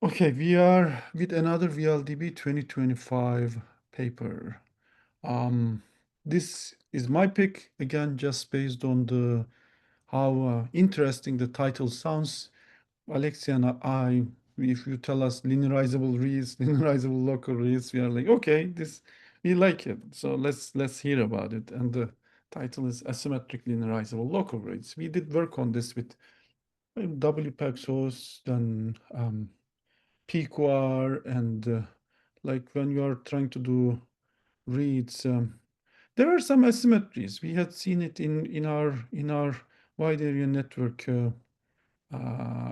Okay, we are with another VLDB 2025 paper. This is my pick, again, just based on the how interesting the title sounds. Aleksey and I, if you tell us linearizable reads, linearizable local reads, we are like, okay, this we like it. So let's hear about it. And the title is Asymmetric Linearizable Local Reads. We did work on this with WPAX then PQR, and like when you are trying to do reads, there are some asymmetries. We had seen it in our wide area network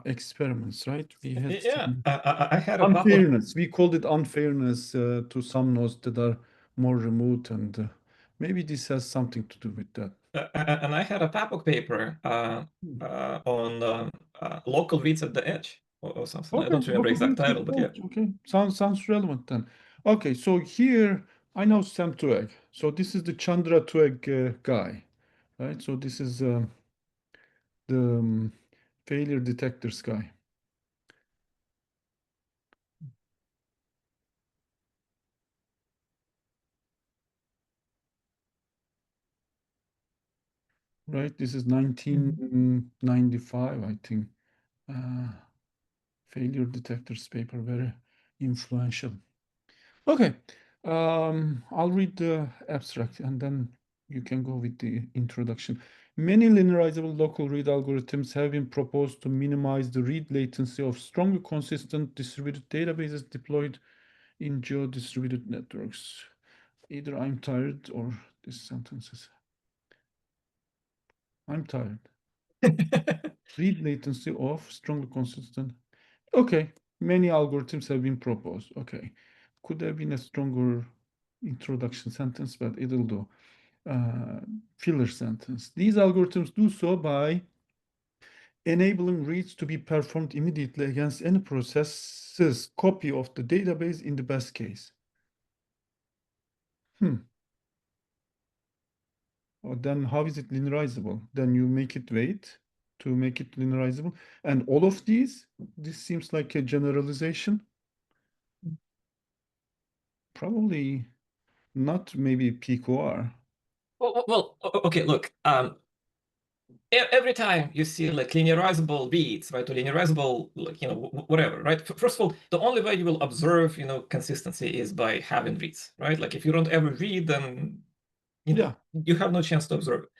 experiments, right? We had Yeah, seen I had a couple of unfairness. We called it unfairness to some nodes that are more remote, and maybe this has something to do with that. and I had a PAPOK paper Hmm. on local reads at the edge or something. I Okay, don't remember local exact reads title, with but yeah. that. Okay, sounds relevant then. Okay, so here I know Sam Tueg. So this is the Chandra Tueg guy, right? So this is the failure detectors guy, right? This is Mhm. 1995, I think. Uh, failure detectors paper, very influential. Okay, I'll read the abstract and then you can go with the introduction. Many linearizable local read algorithms have been proposed to minimize the read latency of strongly consistent distributed databases deployed in geo-distributed networks. Either I'm tired or this sentence is, I'm tired. Read latency of strongly consistent. Okay, many algorithms have been proposed. Okay, could have been a stronger introduction sentence, but it'll do. Uh, filler sentence. These algorithms do so by enabling reads to be performed immediately against any process's copy of the database in the best case. Hmm. Then how is it linearizable? Then you make it wait to make it linearizable. And all of these, this seems like a generalization. Probably not maybe peak OR. Okay, look, every time you see like linearizable reads, right, or linearizable, like, whatever, right? First of all, the only way you will observe, consistency is by having reads, right? Like if you don't ever read, then, Yeah. you have no chance to observe it,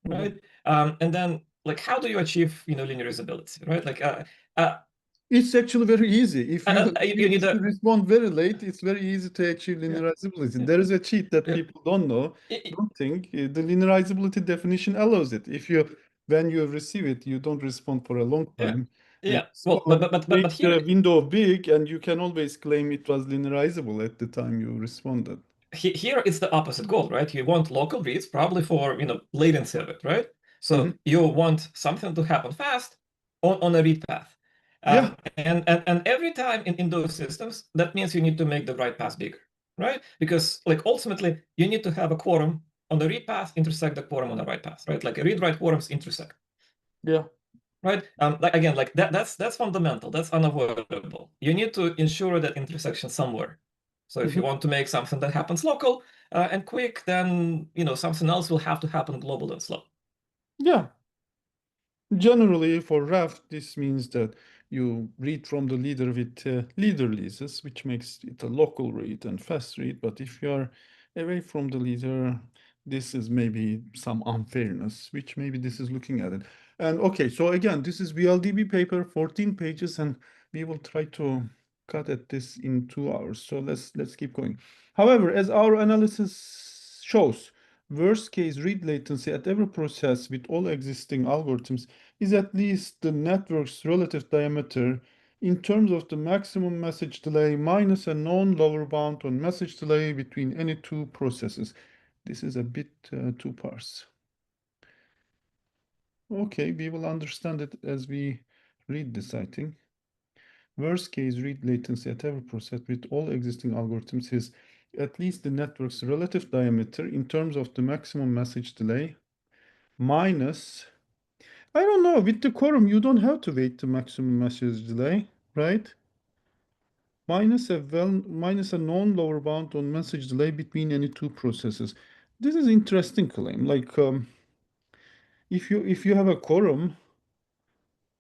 Mhm. right? And then like, how do you achieve, linearizability, right? Like, uh, It's actually very easy. If you you need if you a, respond very late, it's very easy to achieve yeah, linearizability. yeah, There is a cheat that yeah. people don't know, I- don't think. The linearizability definition allows it. If you when you receive it, you don't respond for a long yeah, time. yeah. Well, Respond, but make here the window big, and you can always claim it was linearizable at the time you responded. here it's the opposite goal, right? You want local reads probably for, latency of it, right? So Mhm. you want something to happen fast on a read path. Yeah, And every time in those systems, that means you need to make the write path bigger, right? Because like ultimately you need to have a quorum on the read path intersect the quorum on the write path, right? Like read write quorums intersect, yeah. right? Like again, like that's fundamental, that's unavoidable. You need to ensure that intersection somewhere. So if you Mhm. want to make something that happens local and quick, then something else will have to happen global and slow. Yeah. Generally, for raft, this means that you read from the leader with leader leases, which makes it a local read and fast read. But if you are away from the leader, this is maybe some unfairness, which maybe this is looking at it. And okay, so again, this is VLDB paper, 14 pages, and we will try to cut at this in 2 hours. So let's keep going. However, as our analysis shows, worst case read latency at every process with all existing algorithms is at least the network's relative diameter in terms of the maximum message delay minus a known lower bound on message delay between any two processes. This is a bit too parse. Okay, we will understand it as we read this, I think. Worst case read latency at every process with all existing algorithms is at least the network's relative diameter in terms of the maximum message delay minus, I don't know, with the quorum, you don't have to wait the maximum message delay, right? minus a known lower bound on message delay between any two processes. This is interesting claim. Like if you have a quorum,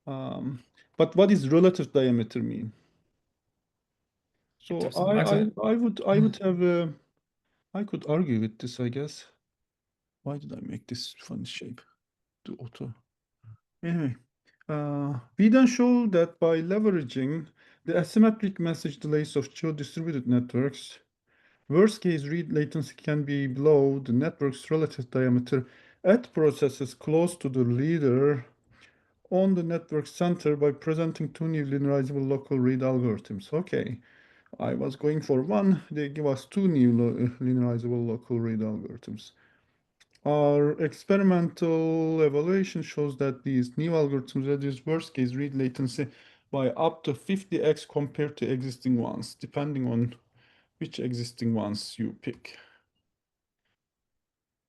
but what is relative diameter mean? So Terms of maximum. I would have I could argue with this, I guess. Why did I make this funny shape? To auto. Anyway, we then show that by leveraging the asymmetric message delays of geo-distributed networks, worst case read latency can be below the network's relative diameter at processes close to the leader on the network center by presenting two new linearizable local read algorithms. Okay, I was going for one, they give us two new linearizable local read algorithms. Our experimental evaluation shows that these new algorithms reduce worst case read latency by up to 50x compared to existing ones, depending on which existing ones you pick.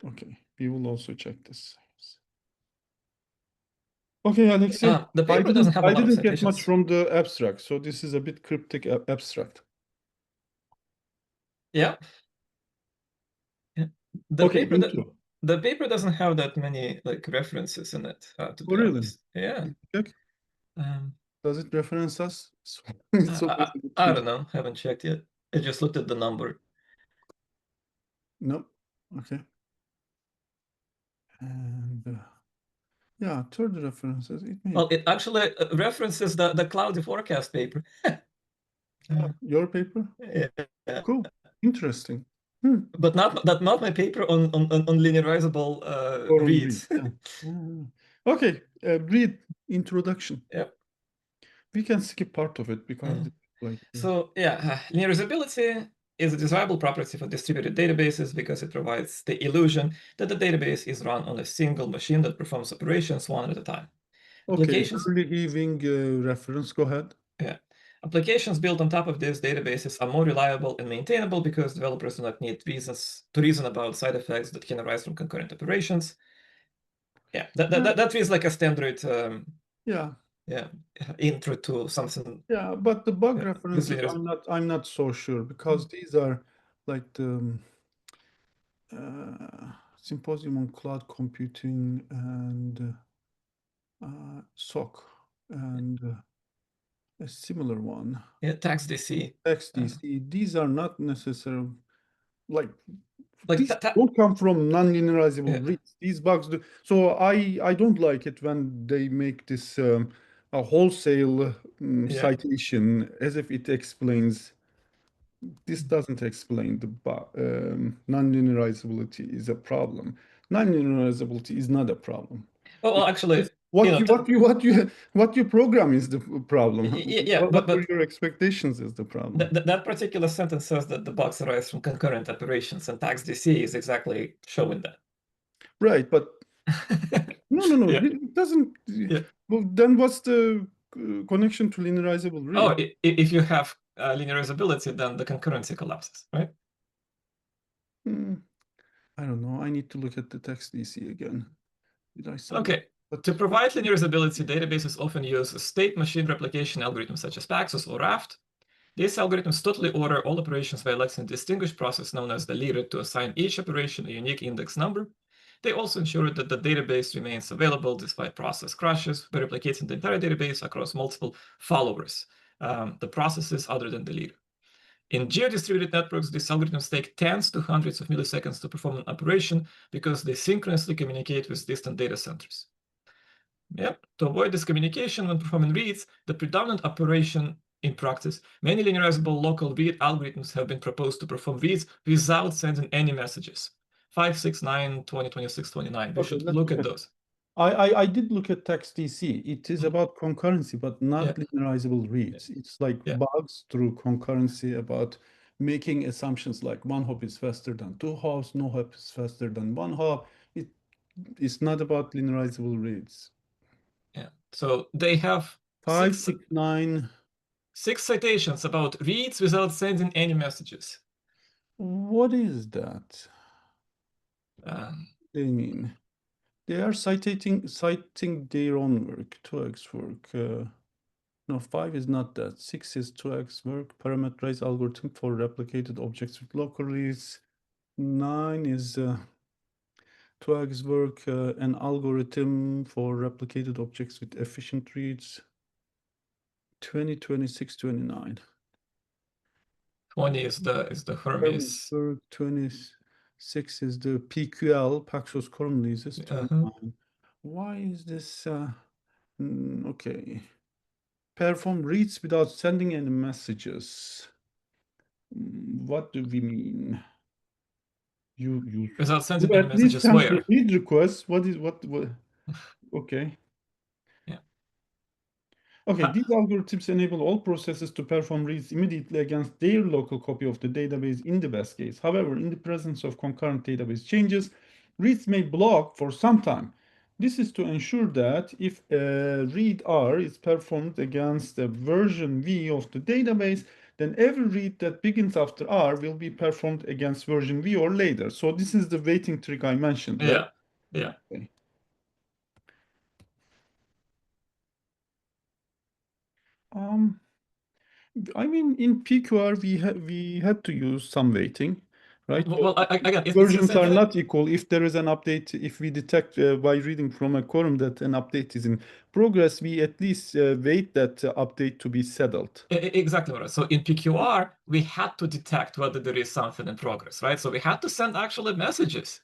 Okay, we will also check this. Okay, Aleksey, The paper doesn't have a I lot of didn't get much citations. from the abstract, so this is a bit cryptic abstract. Yeah. Okay, The paper doesn't have that many like references in it, to be really? honest. Yeah. Check. Does it reference us? It's I don't know. Haven't checked yet. I just looked at the number. No. Okay. And yeah, third references. Well, it actually references the cloudy forecast paper. Your paper? Yeah. Cool. Interesting. But not my paper on linearizable reads. Okay, read introduction. Yeah. We can skip part of it because like So yeah, linearizability is a desirable property for distributed databases because it provides the illusion that the database is run on a single machine that performs operations one at a time. Applications. early giving reference. Go ahead. Yeah. Applications built on top of these databases are more reliable and maintainable because developers do not need reasons to reason about side effects that can arise from concurrent operations. Yeah, that feels like a standard Yeah. intro to something. Yeah, but the bug references, linear. I'm not so sure because these are like the Symposium on Cloud Computing and SOC and a similar one. Yeah, TaxDC. XDC. These are not necessarily like Like these don't come from non-linearizable reads. These bugs do. So I don't like it when they make this a wholesale citation as if it explains. This doesn't explain the non-linearizability is a problem. Non-linearizability is not a problem. Well, actually, What you program is the problem. Yeah, What were your expectations is the problem. That particular sentence says that the bugs arise from concurrent operations, and TaxDC is exactly showing that. Right, but no, Yeah. it doesn't. Yeah. Well, then what's the connection to linearizable read? Oh, if you have linearizability, then the concurrency collapses, right? I don't know. I need to look at the text DC again. Did I say? Okay. To provide linearizability, databases often use a state machine replication algorithms such as Paxos or Raft. These algorithms totally order all operations by electing a distinguished process known as the leader to assign each operation a unique index number. They also ensure that the database remains available despite process crashes by replicating the entire database across multiple followers, the processes other than the leader. In geo-distributed networks, these algorithms take tens to hundreds of milliseconds to perform an operation because they synchronously communicate with distant data centers. To avoid this communication when performing reads, the predominant operation in practice, many linearizable local read algorithms have been proposed to perform reads without sending any messages. 5, 6, 9, 20, 26, 29. We should look at those. I did look at TaxDC. It is about concurrency, but not linearizable reads. It's like bugs through concurrency about making assumptions like one hop is faster than two hops, no hop is faster than one hop. It's not about linearizable reads. Yeah. So they have 5, 6, 9. 6 citations about reads without sending any messages. What is that? They mean they are citing their own work, 2x work. No, 5 is not that. 6 is 2x work, parameterized algorithm for replicated objects with local reads. 9 is 2x work, an algorithm for replicated objects with efficient reads. 20, 26, 29. 20 is the Hermes. Work, 26 is the PQL, Paxos quorum leases. 29. Why is this? Okay. Perform reads without sending any messages. What do we mean? You Without sending any at least messages send the where? read request. What is what? Okay. Yeah. Okay, these algorithms enable all processes to perform reads immediately against their local copy of the database in the best case. However, in the presence of concurrent database changes, reads may block for some time. This is to ensure that if a read R is performed against the version V of the database, then every read that begins after R will be performed against version V or later. So this is the waiting trick I mentioned, right? Yeah. Yeah. Okay. I mean, in PQR, we had to use some weighting, right? Well, again, it's the Versions same are thing. not equal. If there is an update, if we detect by reading from a quorum that an update is in progress, we at least wait that update to be settled. Exactly right. So in PQR, we had to detect whether there is something in progress, right? So we had to send actually messages,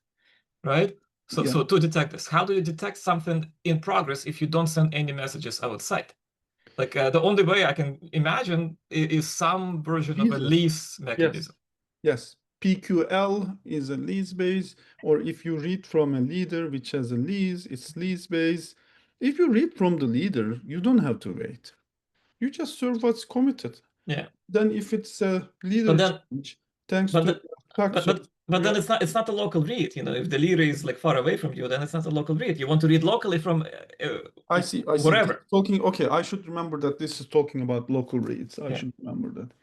right? So, Yeah. so to detect this, how do you detect something in progress if you don't send any messages outside? Like the only way I can imagine is some version of a Leases. lease Yes. mechanism. Yes. PQL is a lease base, or if you read from a leader which has a lease, it's lease base. If you read from the leader, you don't have to wait. You just serve what's committed. Yeah. Then if it's a leader But then, change, thanks but to the, Paxos, but then it's not a local read. If the leader is like far away from you, then it's not a local read. You want to read locally from I see. This is wherever. talking. Okay, I should remember that this is talking about local reads. I Yeah. should remember that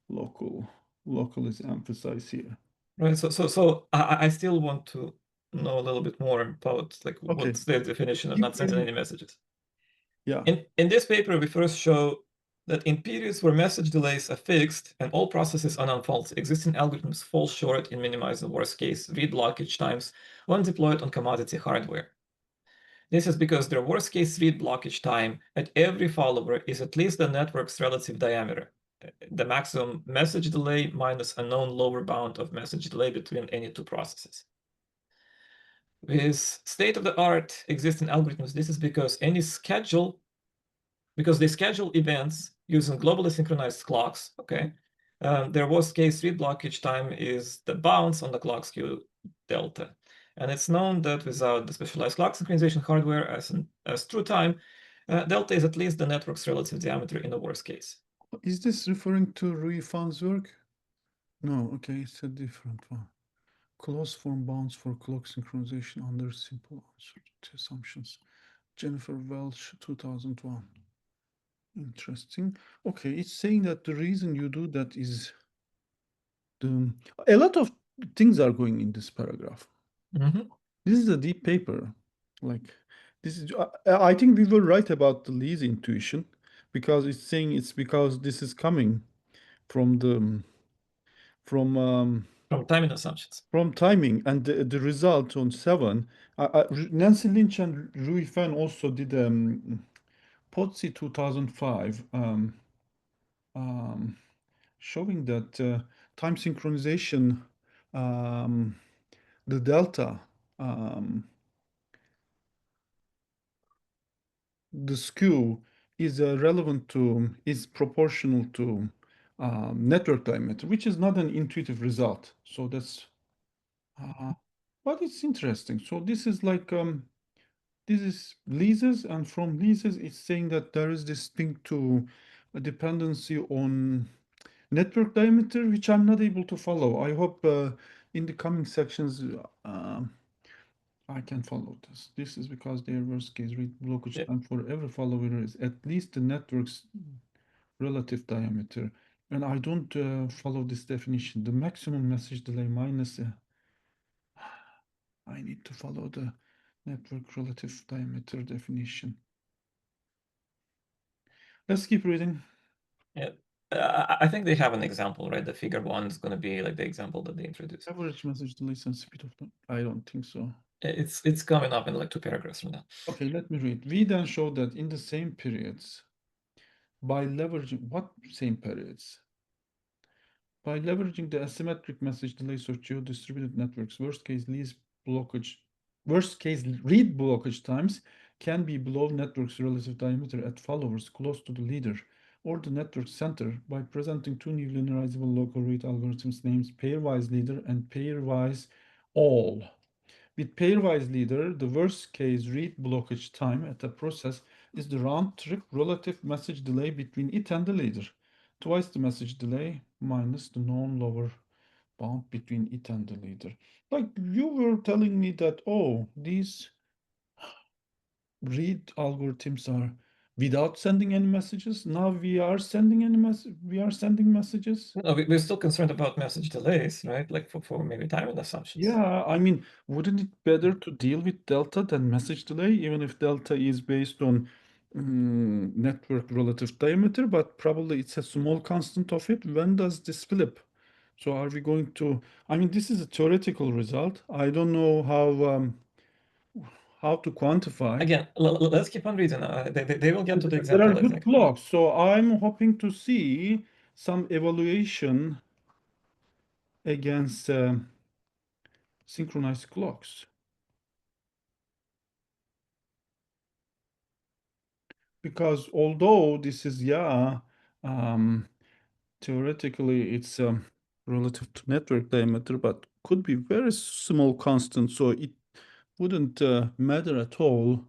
local local is emphasized here. Right. So I still want to know a little bit more about like Okay, what's the definition of keep not sending reading. any messages. Yeah. In this paper, we first show that in periods where message delays are fixed and all processes are non-faulty, existing algorithms fall short in minimizing worst-case read blockage times when deployed on commodity hardware. This is because their worst-case read blockage time at every follower is at least the network's relative diameter, the maximum message delay minus a known lower bound of message delay between any two processes. With state-of-the-art existing algorithms, this is because they schedule events using globally synchronized clocks, okay? Their worst-case read blockage time is the bounce on the clock skew delta. And it's known that without the specialized clock synchronization hardware as true time, delta is at least the network's relative diameter in the worst case. Is this referring to Rui Fan's work? No. Okay, it's a different one. Closed form bounds for clock synchronization under simple uncertainty assumptions. Jennifer Welch, 2001. Interesting. Okay, it's saying that the reason you do that is a lot of things are going in this paragraph. Mhm. This is a deep paper. Like this is I think we were right about the lease intuition because it's saying it's because this is coming from the from From timing assumptions. from timing and the result on 7. Nancy Lynch and Rui Fan also did POTSI 2005 showing that time synchronization, the delta, the skew is relevant to, is proportional to network diameter, which is not an intuitive result. So that's, but it's interesting. So this is like, this is leases, and from leases, it's saying that there is this thing to a dependency on network diameter, which I'm not able to follow. I hope in the coming sections I can follow this. This is because their worst case read blockage time for every follower is at least the network's relative diameter. And I don't follow this definition. The maximum message delay minus, I need to follow the network relative diameter definition. Let's keep reading. Yeah. I think they have an example, right? The figure one is going to be like the example that they introduced. Average message delays and speed of the... I don't think so. It's coming up in like 2 paragraphs from now. Okay, let me read. We then show that in the same periods, by leveraging what same periods? By leveraging the asymmetric message delays of geo-distributed networks, worst case read blockage times can be below network's relative diameter at followers close to the leader or the network center by presenting two new linearizable local read algorithms named pairwise leader and pairwise all. With pairwise leader, the worst case read blockage time at a process is the round trip relative message delay between it and the leader. Twice the message delay minus the known lower bound between it and the leader. Like you were telling me that, oh, these read algorithms are without sending any messages. Now we are sending messages. No, we're still concerned about message delays, right? Like for maybe timing assumptions. Yeah, I mean, wouldn't it better to deal with delta than message delay, even if delta is based on network relative diameter, but probably it's a small constant of it. When does this flip? So are we going to, I mean, this is a theoretical result. I don't know how to quantify. Again, let's keep on reading. They will get to the There are example, I good think. clocks, so I'm hoping to see some evaluation against synchronized clocks. Because although this is, um, theoretically it's relative to network diameter, but could be very small constant, so it wouldn't matter at all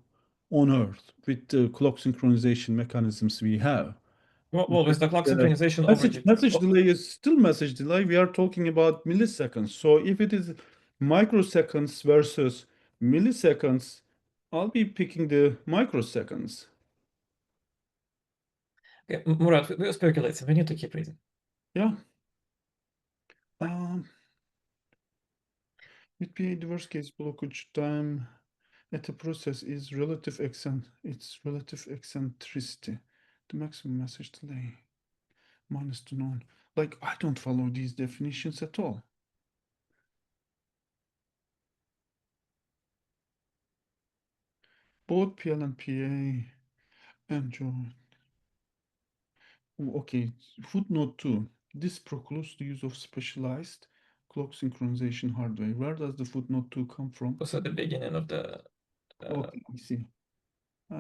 on Earth with the clock synchronization mechanisms we have. Well, with the clock Uh, synchronization over message delay is still message delay. We are talking about milliseconds. So if it is microseconds versus milliseconds, I'll be picking the microseconds. Okay, Murat, we're speculating. We need to keep reading. Yeah. With PA, the worst case blockage time at a process is its relative eccentricity. The maximum message delay minus the known. Like, I don't follow these definitions at all. Both PL and PA enjoy. Okay, footnote 2. This precludes the use of specialized clock synchronization hardware. Where does the footnote 2 come from? Also, at the beginning of the. Okay, I see.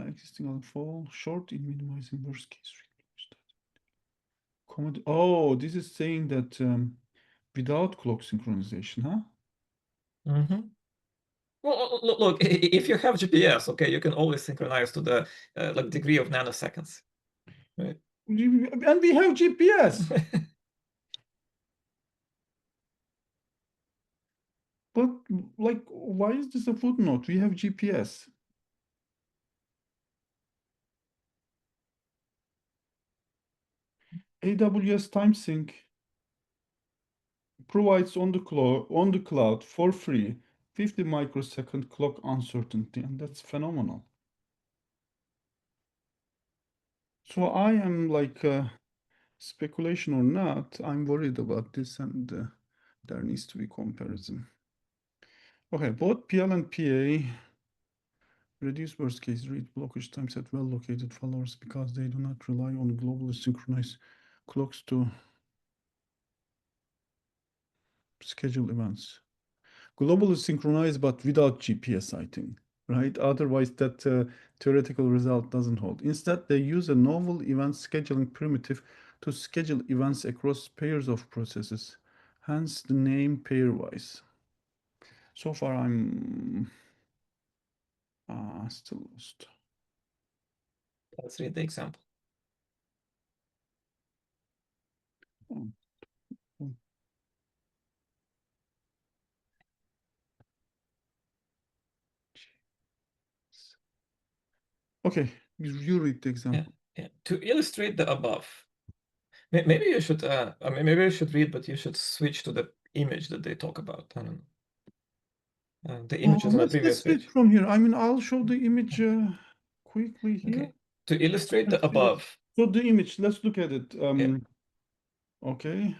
Existing on fall short in minimizing worst case. Oh, this is saying that without clock synchronization, huh? Mhm. Well, look, if you have GPS, okay, you can always synchronize to the like degree of nanoseconds, right? And we have GPS. But like, why is this a footnote? We have GPS. AWS TimeSync provides on the cloud for free 50 microsecond clock uncertainty, and that's phenomenal. So I am like speculation or not, I'm worried about this, and there needs to be comparison. Okay, both PL and PA reduce worst case read blockage times at well-located followers because they do not rely on globally synchronized clocks to schedule events. Globally synchronized, but without GPS, I think, right? Otherwise, that theoretical result doesn't hold. Instead, they use a novel event scheduling primitive to schedule events across pairs of processes, hence the name pairwise. So far, I'm still lost. Let's read the example. Oh. Oh. Okay, you read the example. Yeah. To illustrate the above, maybe you should. I mean, maybe you should read, but you should switch to the image that they talk about. I don't know. The image is on the previous Let's read page. from here. I mean, I'll show the image quickly here. Okay. To illustrate the Let's see what above, So the image, let's look at it. Yeah. Okay.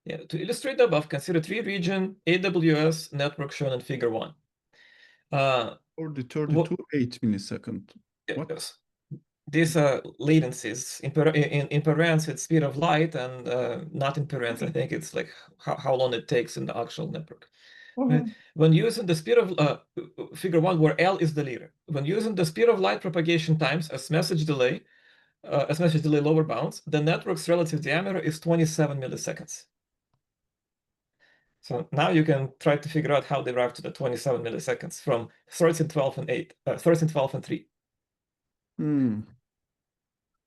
Yeah, to illustrate the above, consider three-region AWS network shown in Figure 1. For the 32, 8 millisecond. What? Yes. These are latencies. In parents, it's speed of light, and not in parents, I think it's like how long it takes in the actual network. Right? When using the speed of Figure 1, where L is the leader, when using the speed of light propagation times as message delay lower bounds, the network's relative diameter is 27 milliseconds. So now you can try to figure out how they arrive to the 27 milliseconds from 13, 12, and 8, 13, 12, and 3.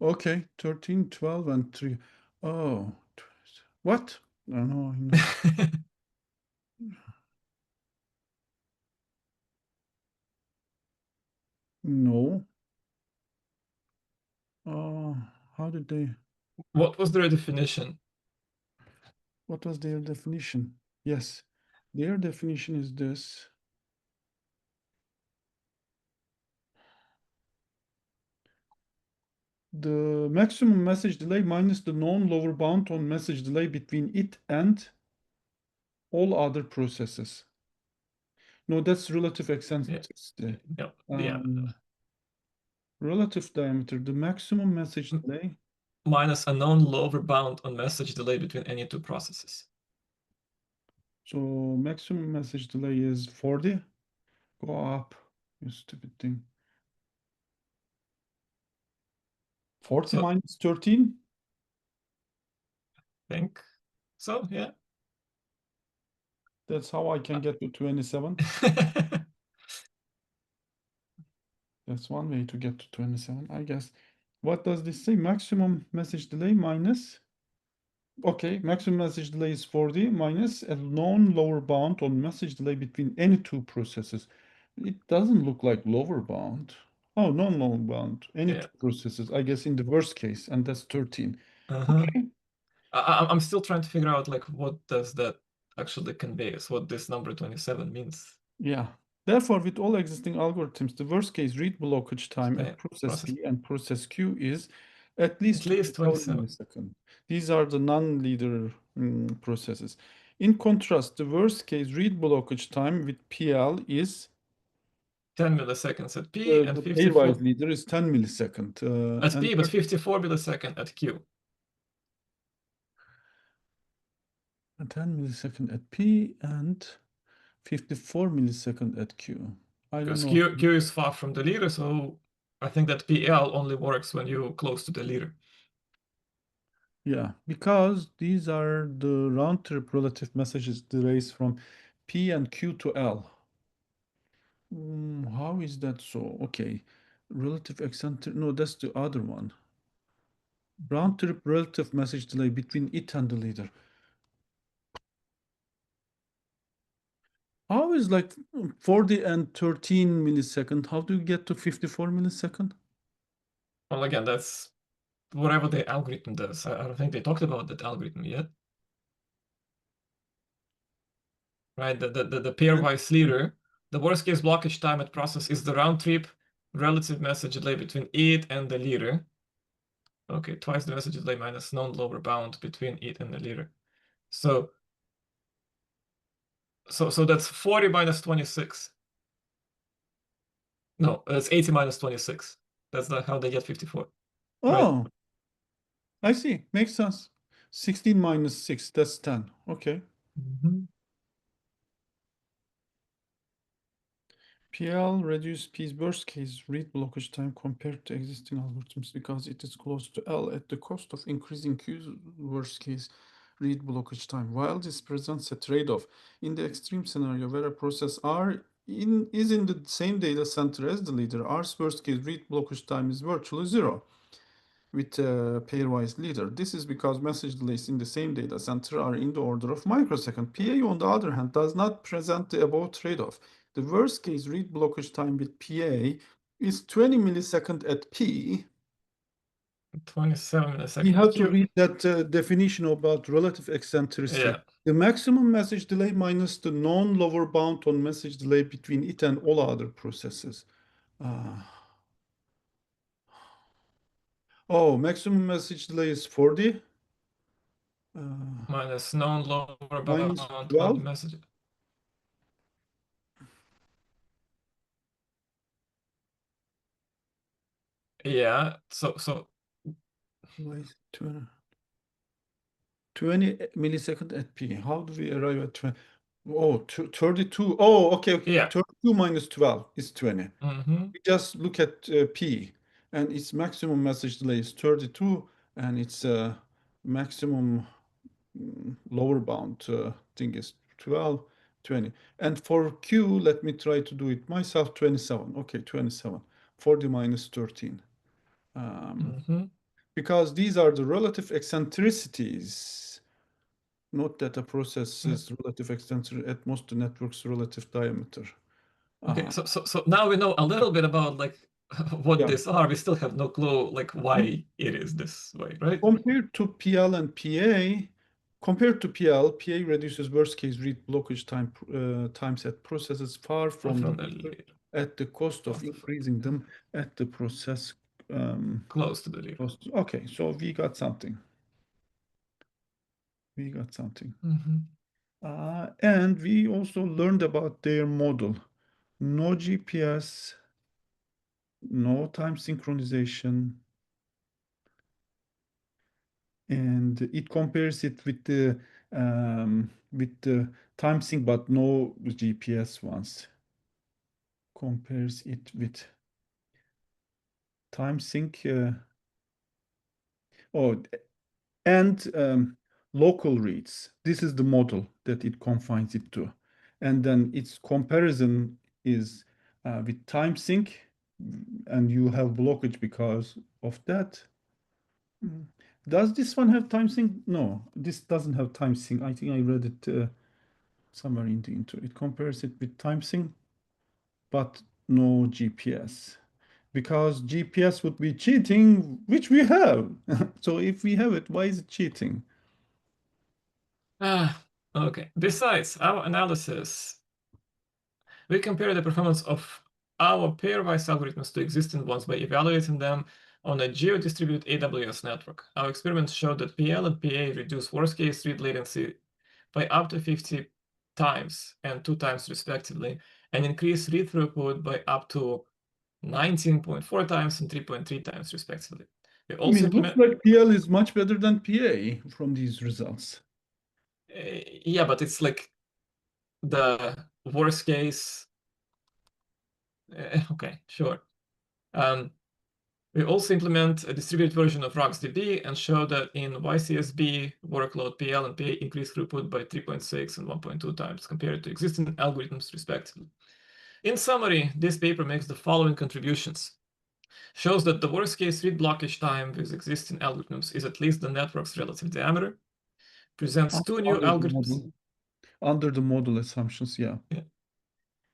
Okay, 13, 12, and 3. Oh, what? No. No. How did they? What was their definition? What was their definition? Yes, their definition is this. The maximum message delay minus the known lower bound on message delay between it and all other processes. No, that's relative eccentricity. Yeah. Relative diameter, the maximum message delay. Minus a known lower bound on message delay between any two processes. So maximum message delay is 40. Go up, you stupid thing. 40 minus 13? I think so, yeah. That's how I can get to 27. That's one way to get to 27, I guess. What does this say? Maximum message delay minus. Okay, maximum message delay is 40 minus a known lower bound on message delay between any two processes. It doesn't look like lower bound. Oh, non-lower bound. Any two processes, I guess, in the worst case, and that's 13. Okay. I'm still trying to figure out like what does that actually convey, what this number 27 means. Yeah. Therefore, with all existing algorithms, the worst case read blockage time at process P and process Q is at least 27 milliseconds. These are the non-leader processes. In contrast, the worst case read blockage time with PL is 10 milliseconds at P and the 54 pairwise leader is 10 milliseconds. at P, but 54 milliseconds at Q. 10 milliseconds at P and 54 milliseconds at Q. I don't know. Because Q is far from the leader, so I think that PL only works when you're close to the leader. Yeah, because these are the round trip relative messages delays from P and Q to L. How is that so? Okay, relative eccentric. No, that's the other one. Round trip relative message delay between it and the leader. How is like 40 and 13 millisecond? How do you get to 54 millisecond? Well, again, that's whatever the algorithm does. I don't think they talked about that algorithm yet. Right, the pairwise leader, the worst case blockage time at process is the round trip relative message delay between it and the leader. Okay, twice the message delay minus known lower bound between it and the leader. So that's 40 minus 26. No, that's 80 minus 26. That's not how they get 54. Oh, right? I see. Makes sense. 16 minus 6, that's 10. Okay. PL reduce P's worst case read blockage time compared to existing algorithms because it is close to L at the cost of increasing Q's worst case read blockage time. While this presents a trade-off in the extreme scenario where a process is in the same data center as the leader, R's worst case read blockage time is virtually zero with a pairwise leader. This is because message delays in the same data center are in the order of microsecond. PA, on the other hand, does not present the above trade-off. The worst case read blockage time with PA is 20 milliseconds at P. 27 milliseconds. You have to read that definition about relative eccentricity. Yeah. The maximum message delay minus the known lower bound on message delay between it and all other processes. Oh, maximum message delay is 40. Minus known lower Minus bound of the 12. message. Yeah, so Wait, 20 millisecond at P. How do we arrive at 20? Oh, 32. Oh, okay, okay. yeah. 32 minus 12 is 20. Mm-hmm. We just look at P, and its maximum message delay is 32, and its maximum lower bound thing is 12, 20. And for Q, let me try to do it myself, 27. Okay, 27. 40 minus 13. Mm-hmm. Because these are the relative eccentricities. Note that a process Yeah. is relative eccentricity at most the network's relative diameter. Okay, Uh, so now we know a little bit about like what yeah. these are. We still have no clue like why it is this way, right? Compared to PL and PA, compared to PL, PA reduces worst case read blockage times at processes far from the From the leader leader, at the cost of cost of increasing them at the process close to the leader. cost. Okay, so we got something. We got something. Mm-hmm. And we also learned about their model. No GPS, no time synchronization, and it compares it with the time sync, but no GPS ones. Compares it with time sync. Oh, and local reads. This is the model that it confines it to, and then its comparison is with time sync, and you have blockage because of that. Mm. Does this one have time sync? No, this doesn't have time sync. I think I read it somewhere in the intro. It compares it with time sync, but no GPS. Because GPS would be cheating, which we have. So if we have it, why is it cheating? Ah, okay. Besides our analysis, we compare the performance of our pairwise algorithms to existing ones by evaluating them on a geo-distributed AWS network. Our experiments showed that PL and PA reduce worst-case read latency by up to 50 times and 2 times respectively, and increase read throughput by up to 19.4 times and 3.3 times respectively. We I also mean, looks implement, like PL is much better than PA from these results. yeah, but it's like the worst case. Okay, sure. We also implement a distributed version of RocksDB and show that in YCSB workload, PL and PA increase throughput by 3.6 and 1.2 times compared to existing algorithms, respectively. In summary, this paper makes the following contributions. Shows that the worst case read blockage time with existing algorithms is at least the network's relative diameter. Presents two new Under the algorithms. model. Under the model assumptions, yeah.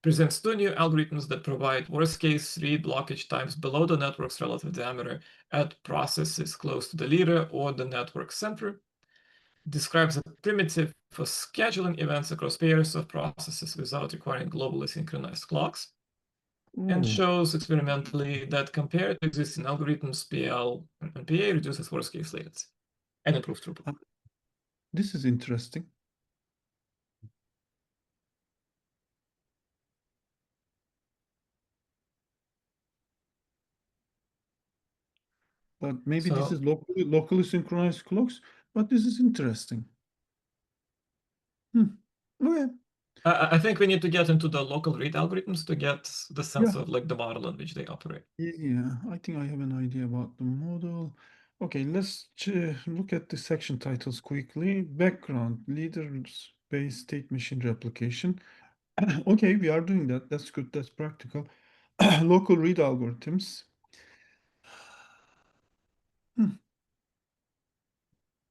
Presents two new algorithms that provide worst-case read blockage times below the network's relative diameter at processes close to the leader or the network center. Describes a primitive for scheduling events across pairs of processes without requiring globally synchronized clocks. And Oh, shows experimentally that compared to existing algorithms, PL and PA reduces worst-case latency and improves throughput. this is interesting. But maybe this is So locally synchronized clocks, but this is interesting. Okay. I think we need to get into the local read algorithms to get the sense Yeah. of like the model in which they operate. Yeah, I think I have an idea about the model. Okay, let's look at the section titles quickly. Background, leader-based state machine replication. Okay, we are doing that. That's good. That's practical. Local read algorithms. Hmm.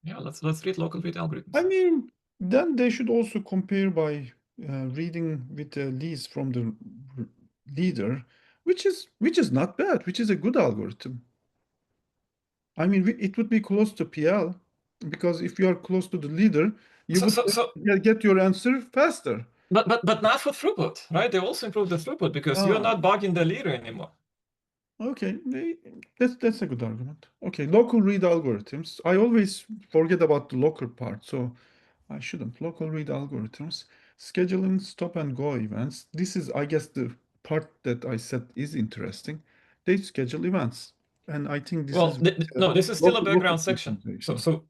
Yeah, let's read local read algorithms. I mean, then they should also compare by reading with the leads from the leader, which is not bad, which is a good algorithm. I mean, it would be close to PL because if you are close to the leader, you So would so so get your answer faster. but not for throughput, right? They also improve the throughput because you're Ah, not bugging the leader anymore. Okay, that's a good argument. Okay, local read algorithms. I always forget about the local part, so I shouldn't. Local read algorithms, scheduling stop and go events. This is, I guess, the part that I said is interesting. They schedule events, and I think this is Well, no, this is still a local background section. implementation.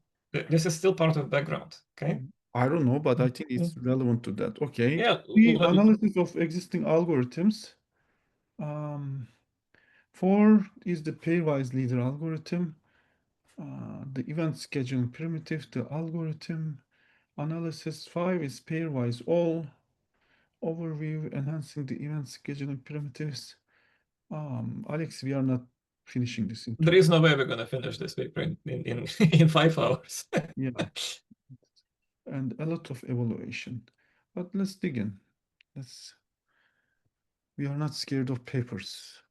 This is still part of background. Okay. I don't know, but I think Yeah. it's relevant to that. Okay, Yeah. the analysis of existing algorithms. Um, 4 is the pairwise leader algorithm. The event scheduling primitive, the algorithm analysis. 5 is pairwise all. Overview, enhancing the event scheduling primitives. Alex, we are not finishing this in There 2 is no way we're gonna finish this paper in in 5 hours. Yeah, and a lot of evaluation. But let's dig in. We are not scared of papers.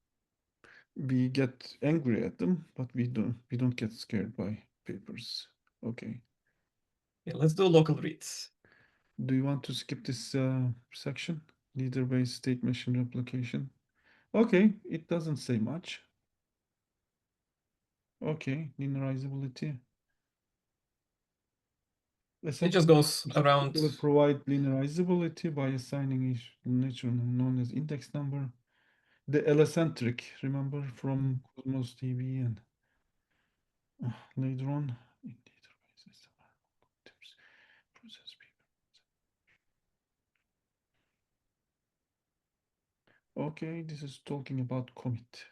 We get angry at them, but we don't get scared by papers. Okay. Yeah, let's do local reads. Do you want to skip this section? Leader-based state machine replication. Okay, it doesn't say much. Okay, linearizability. It just goes around. Will provide linearizability by assigning each natural known as index number. The Alecentric, remember from Cosmos DB and later on in databases. Process people. Okay, this is talking about commit.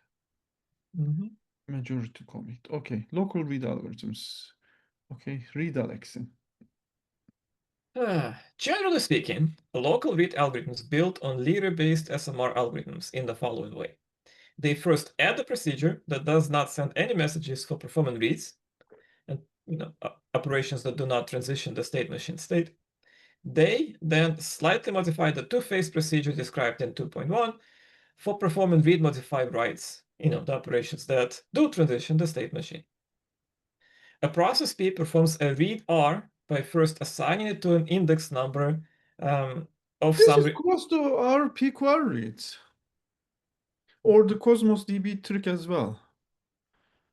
Majority commit. Okay, local read algorithms. Okay, read Aleksey. Generally speaking, local read algorithms built on leader-based SMR algorithms in the following way. They first add a procedure that does not send any messages for performing reads, and operations that do not transition the state machine state. They then slightly modify the two-phase procedure described in 2.1 for performing read modify writes, the operations that do transition the state machine. A process P performs a read R by first assigning it to an index number of This some. is close to our PQR reads. Or the Cosmos DB trick as well.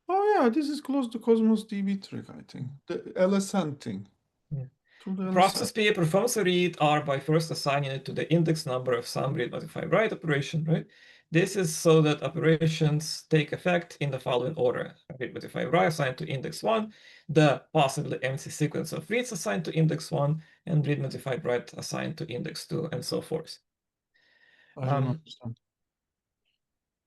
Oh yeah, this is close to Cosmos DB trick, I think. The LSN thing. Yeah. Through the Process LSN. P performs a read R by first assigning it to the index number of some read modify write operation, right? This is so that operations take effect in the following order. Read modify write assigned to index 1, the possibly empty sequence of reads assigned to index 1, and read modified write assigned to index 2, and so forth. I don't understand.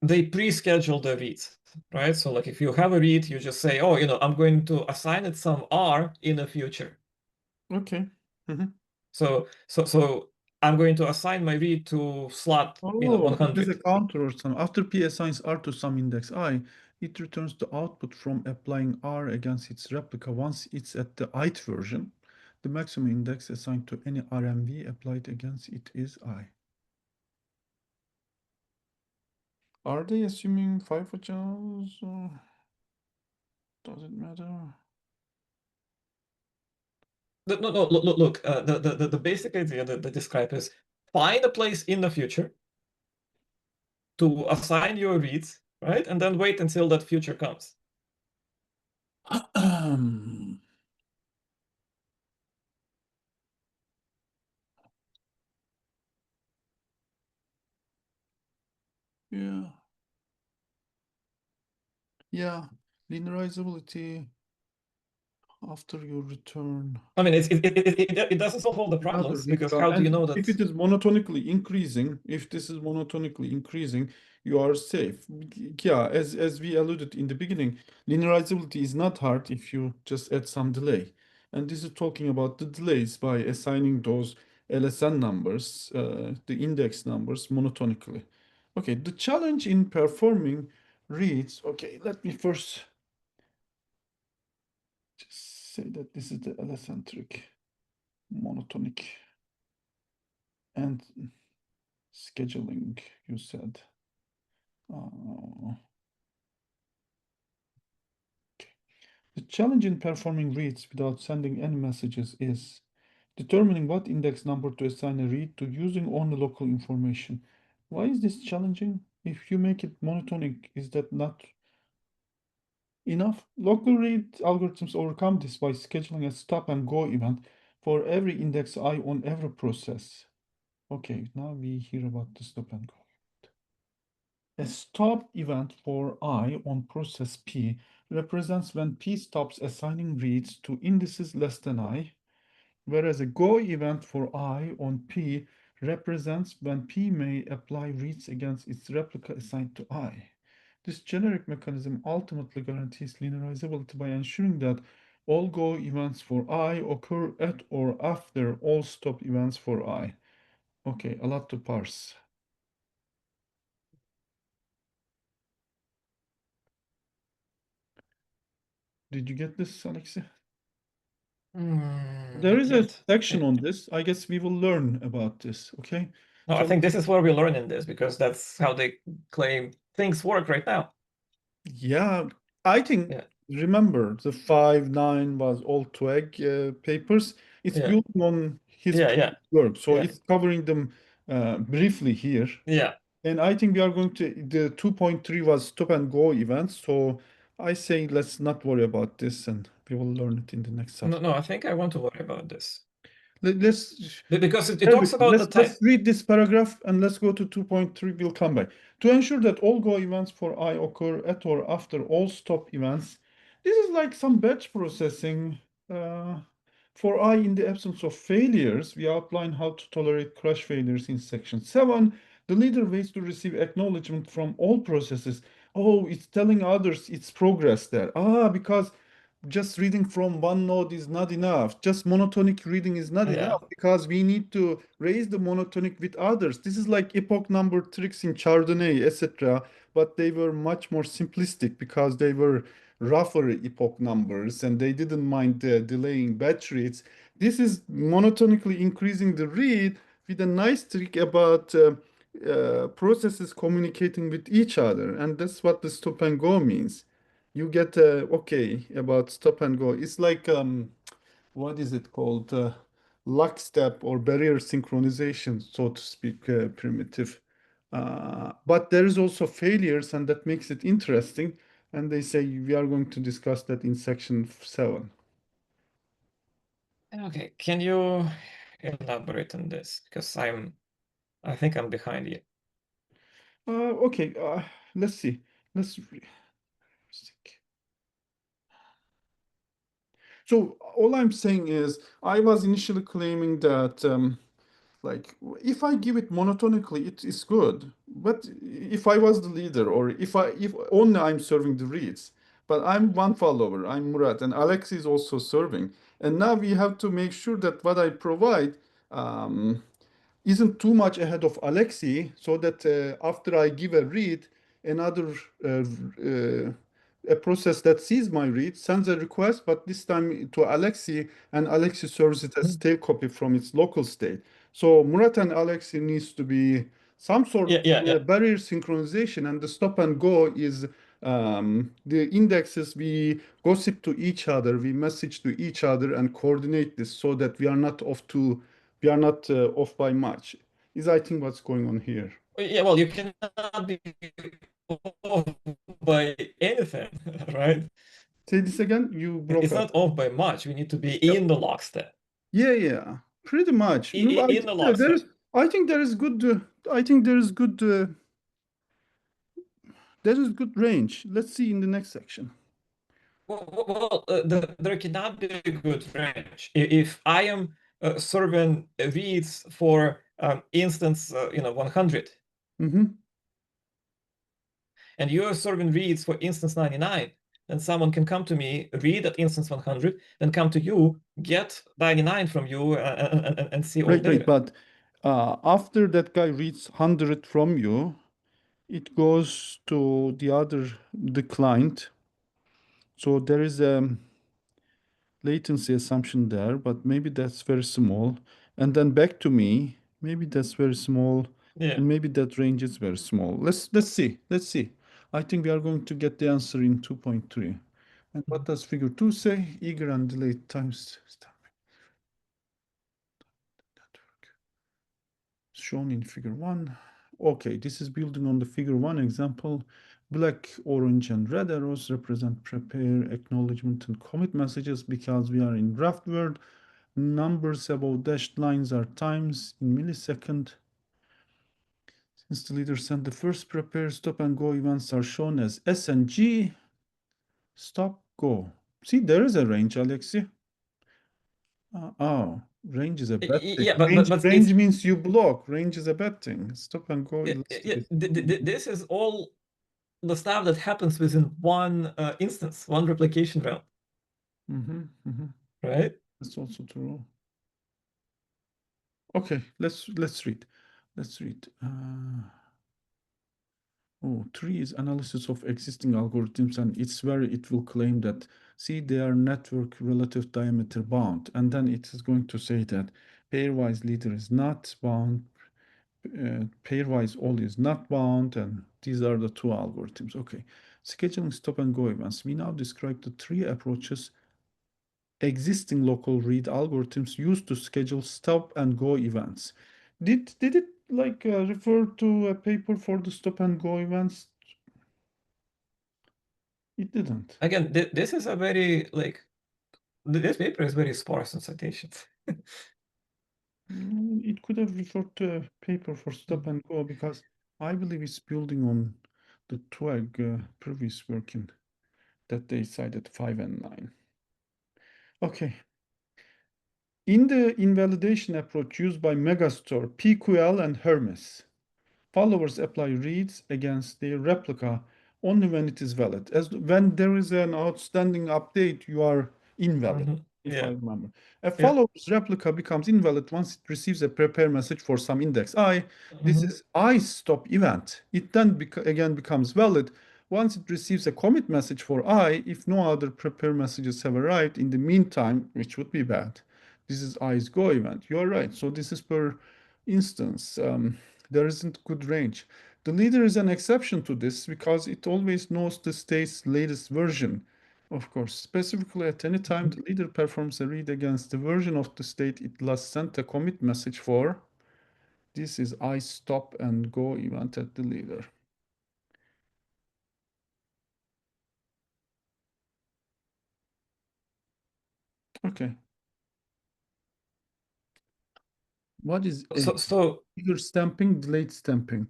They pre-schedule the reads, right? So like if you have a read, you just say, oh, I'm going to assign it some R in the future. Okay. So I'm going to assign my read to slot, Oh, it is a 100. counter or something. After P assigns R to some index I, it returns the output from applying R against its replica once it's at the ith version. The maximum index assigned to any RMV applied against it is I. Are they assuming 5 adjustments? Does it matter? No, look. The basic idea that they describe is find a place in the future to assign your reads, right? And then wait until that future comes. Yeah. Yeah. Linearizability after your return. I mean, it doesn't solve all the Another problems, because return. how do you And know if that? it is monotonically increasing, if this is monotonically increasing, you are safe. Yeah, as we alluded in the beginning, linearizability is not hard if you just add some delay. And this is talking about the delays by assigning those LSN numbers, the index numbers monotonically. Okay, the challenge in performing reads, okay, let me first just say that this is the allocentric monotonic and scheduling, you said. Okay. The challenge in performing reads without sending any messages is determining what index number to assign a read to using only local information. Why is this challenging? If you make it monotonic, is that not enough? Local read algorithms overcome this by scheduling a stop and go event for every index I on every process. Okay, now we hear about the stop and go. A stop event for I on process P represents when P stops assigning reads to indices less than I, whereas a go event for I on P represents when P may apply reads against its replica assigned to I. This generic mechanism ultimately guarantees linearizability by ensuring that all go events for I occur at or after all stop events for I. Okay, a lot to parse. Did you get this, Aleksey? There Not is a yet. section on this. I guess we will learn about this, okay? No, I So think this is where we learn in this because that's how they claim things work right now. yeah, I think, Yeah, remember, the 5-9 was all Twig papers. It's yeah, built on his yeah, previous yeah, work, so yeah, it's covering them briefly here. yeah. And I think we are going to, the 2.3 was stop and go events, so I say let's not worry about this and we will learn it in the next No, subject. no, I think I want to worry about this Let's because it bear talks with me. about the Let's type. read this paragraph and let's go to 2.3. We'll come back. To ensure that all go events for I occur at or after all stop events, this is like some batch processing. Uh, for I in the absence of failures, we outline how to tolerate crash failures in section 7. The leader waits to receive acknowledgement from all processes. Oh, it's telling others its progress there. Ah, because just reading from one node is not enough. Just monotonic reading is not Yeah, enough because we need to raise the monotonic with others. This is like epoch number tricks in Chardonnay, etc. But they were much more simplistic because they were rougher epoch numbers and they didn't mind delaying batch reads. This is monotonically increasing the read with a nice trick about processes communicating with each other. And that's what the stop and go means. You get okay about stop and go. It's like what is it called? Lockstep or barrier synchronization, so to speak, primitive. But there is also failures, and that makes it interesting. And they say we are going to discuss that in section 7. okay. Can you elaborate on this? Because I think I'm behind you. Okay, let's see. Let's. So all I'm saying is, I was initially claiming that. Like if I give it monotonically, it is good. But if I was the leader, or if only I'm serving the reads, but I'm one follower, I'm Murat, and Aleksey is also serving. And now we have to make sure that what I provide isn't too much ahead of Aleksey, so that after I give a read, another a process that sees my read sends a request, but this time to Aleksey, and Aleksey serves it as stale copy from its local state. So Murat and Aleksey needs to be some sort Yeah, yeah, yeah. of barrier synchronization, and the stop and go is the indexes we gossip to each other, we message to each other and coordinate this so that we are not off by much. Is I think what's going on here. Yeah, well, you cannot be off by anything, right? Say this again. You broke It's up. not off by much. We need to be Yep. in the lockstep. Yeah, yeah, pretty much. No, I In think the there is. lockstep. I think there is good. I think there is good. There is good range. Let's see in the next section. There cannot be a good range. If I am serving reads for instance, 100, Mm-hmm. and you are serving reads for instance 99, then someone can come to me, read at instance 100, then come to you, get 99 from you, and see all Right, right. data. But after that guy reads 100 from you, it goes to the client. So there is a latency assumption there, but maybe that's very small. And then back to me, maybe that's very small, Yeah. and maybe that range is very small. Let's see. Let's see. I think we are going to get the answer in 2.3. And what does figure 2 say? Eager and delayed times network shown in figure 1. Okay, this is building on the figure 1 example. Black, orange, and red arrows represent prepare, acknowledgement, and commit messages because we are in draft world. Numbers above dashed lines are times in millisecond. Since the leader sent the first prepare, stop, and go events are shown as S and G. Stop, go. See, there is a range, Aleksey. Oh, range is a bad thing. Yeah, but Range it's means you block. Range is a bad thing. Stop and go illustrates. this is all the stuff that happens within one instance, one replication round, right? That's also true. Okay, let's read. Let's read. Oh, 3 is analysis of existing algorithms, and it's where it will claim that, see, they are network relative diameter bound, and then it is going to say that pairwise leader is not bound, pairwise all is not bound, and these are the two algorithms. Okay, scheduling stop and go events. We now describe the 3 approaches existing local read algorithms used to schedule stop and go events. Did it like refer to a paper for the stop and go events? It didn't. Again, this is a very this paper is very sparse in citations. It could have referred to a paper for stop and go because I believe it's building on the TWAG previous working that they cited 5 and 9. Okay. In the invalidation approach used by Megastore, PQL, and Hermes, followers apply reads against their replica only when it is valid. As when there is an outstanding update, you are invalid, if I Yeah. remember. A follower's replica becomes invalid once it receives a prepare message for some index I. This is I stop event. It then again becomes valid once it receives a commit message for I if no other prepare messages have arrived in the meantime, which would be bad. This is I's go event. You are right. So this is per instance. There isn't good range. The leader is an exception to this because it always knows the state's latest version. Of course, specifically at any time the leader performs a read against the version of the state it last sent a commit message for. This is I stop and go event at the leader. Okay. What is leader stamping, delayed stamping?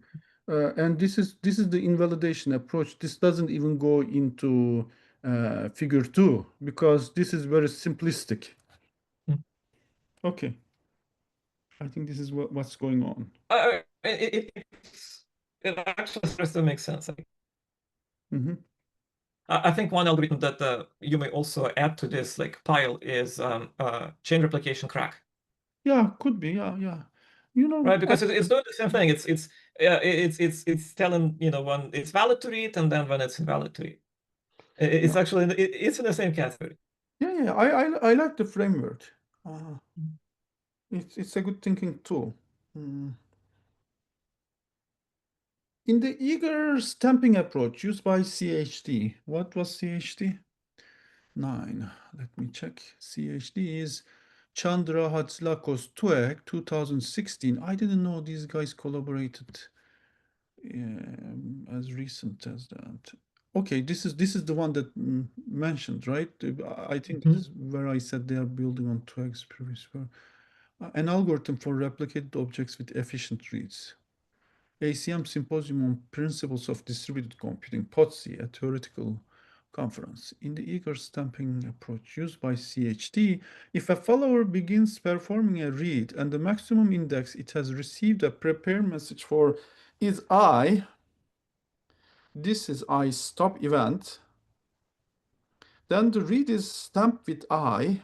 And this is the invalidation approach. This doesn't even go into figure 2 because this is very simplistic. Okay. I think this is what's going on. It actually starts to make sense. I think one algorithm that you may also add to this pile is chain replication crack. Yeah, could be. Yeah. Right, because it's doing the same thing. It's telling when it's valid to read and then when it's invalid to read. It's actually it's in the same category. Yeah. I like the framework. It's a good thinking tool. In the eager stamping approach used by CHD, what was CHD? 9. Let me check. CHD is Chandra Hatzlakos Tueg, 2016. I didn't know these guys collaborated as recent as that. Okay, this is the one that mentioned, right? I think this is where I said they are building on Tueg's previous work. An algorithm for replicated objects with efficient reads. ACM Symposium on Principles of Distributed Computing, POTSI, a theoretical conference. In the eager stamping approach used by CHD, if a follower begins performing a read and the maximum index it has received a prepare message for is I, this is I stop event, then the read is stamped with I.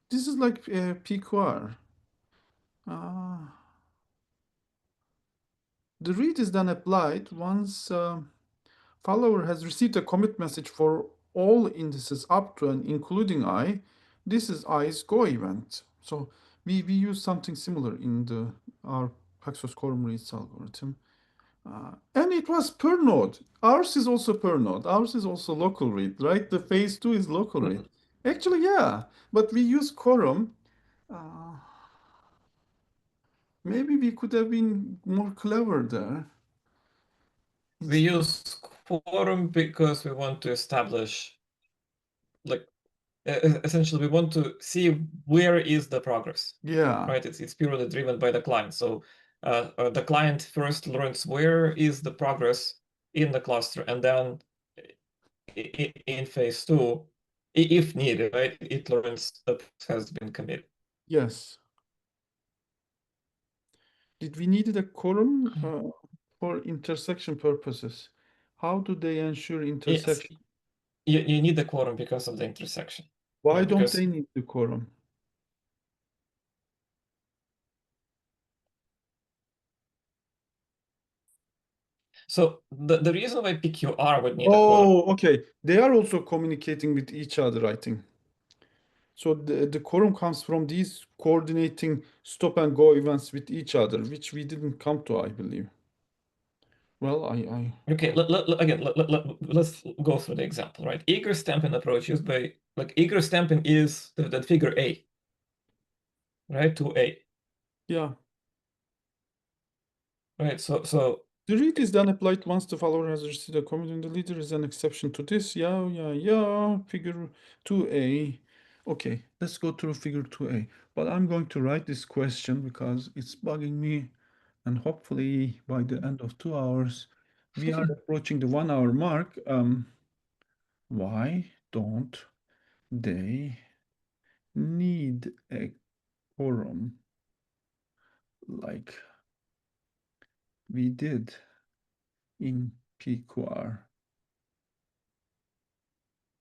This is like PQR. The read is then applied once follower has received a commit message for all indices up to and including I. This is I's go event. So we use something similar in our Paxos quorum reads algorithm. And it was per node. Ours is also per node. Ours is also local read, right? The phase 2 is local read. Actually, yeah, but we use quorum. Maybe we could have been more clever there. We use quorum because we want to establish, like, essentially, we want to see where is the progress, Yeah. right? It's purely driven by the client. So the client first learns where is the progress in the cluster, and then in phase two, if needed, right, it learns that has been committed. Yes. Did we need a quorum for intersection purposes? How do they ensure Yes, intersection? you need the quorum because of the intersection. Why don't Because they need the quorum? so the reason why PQR would need a quorum. Oh, okay. They are also communicating with each other, I think. So the quorum comes from these coordinating stop and go events with each other, which we didn't come to, I believe. Well, Okay, again, let's go through the example, right? Eager stamping approach used by, like, eager stamping is the figure A, right? 2A, yeah. right? So The read is then applied once the follower has received a commit, and the leader is an exception to this. Yeah. Figure 2A. Okay, let's go through figure 2A. But I'm going to write this question because it's bugging me. And hopefully by the end of 2 hours, we are approaching the 1 hour mark. Why don't they need a quorum like we did in PQR?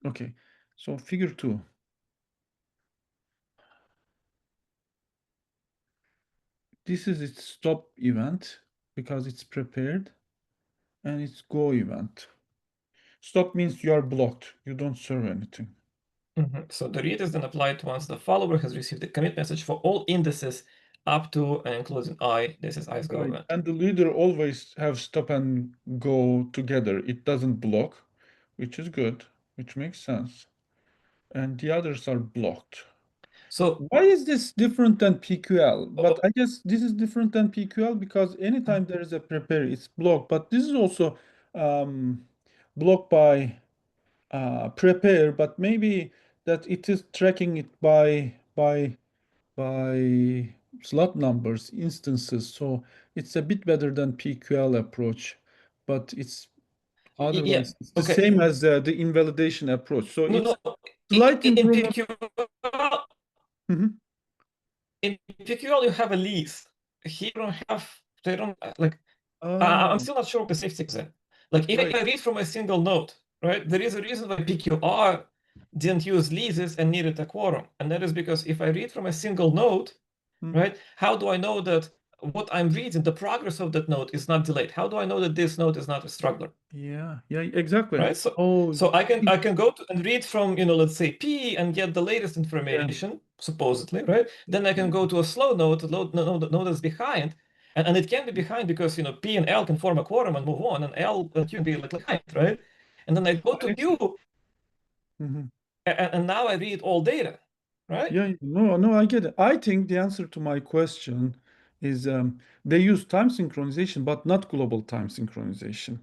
Okay, so figure 2. This is its stop event because it's prepared, and its go event. Stop means you are blocked. You don't serve anything. so the read is then applied once the follower has received the commit message for all indices up to and including I. This is I's go Right. event. And the leader always have stop and go together. It doesn't block, which is good, which makes sense. And the others are blocked. So Why is this different than PQL? But I guess this is different than PQL because anytime there is a prepare, it's blocked. But this is also um, blocked by prepare, but maybe that it is tracking it by slot numbers, instances. So it's a bit better than PQL approach, but it's yeah, otherwise it's the okay. same as the invalidation approach. So No, it's no. slight In improvement. PQL, Mhm. in PQL you have a lease. Here you don't have. They don't like. I'm Oh, still not sure what the safety is in. Like, if right. I read from a single node, right, there is a reason why PQR didn't use leases and needed a quorum. And that is because if I read from a single node, Mm. right, how do I know that what I'm reading, the progress of that node is not delayed? How do I know that this node is not a struggler? Yeah, exactly. Right? So Oh, so I can go to and read from, let's say P and get the latest yeah. information, supposedly, right? Then I can go to a slow node, node that's behind, and it can be behind because P and L can form a quorum and move on, and L and Q can be like behind, right? And then I go to Q, Mhm. and now I read all data, right? Yeah, no, I get it. I think the answer to my question is they use time synchronization, but not global time synchronization.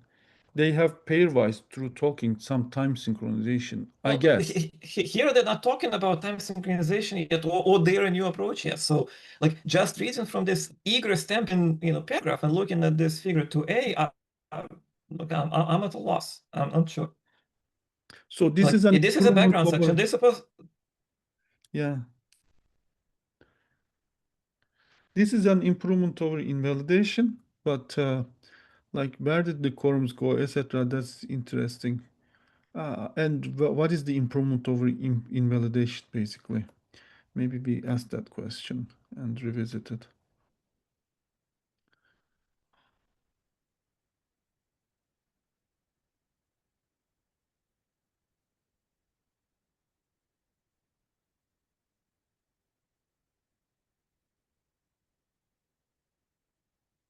They have pairwise through talking some time synchronization, I Well, guess. here they're not talking about time synchronization yet, or their new approach yet. So, like, just reading from this eager stamping, paragraph and looking at this figure 2A, look, I'm at a loss. I'm not sure. So this Like, is an this is a improvement background section. over, They suppose. yeah, this is an improvement over invalidation, but like where did the quorums go, etc. That's interesting. And what is the improvement over invalidation, basically? Maybe we ask that question and revisit it.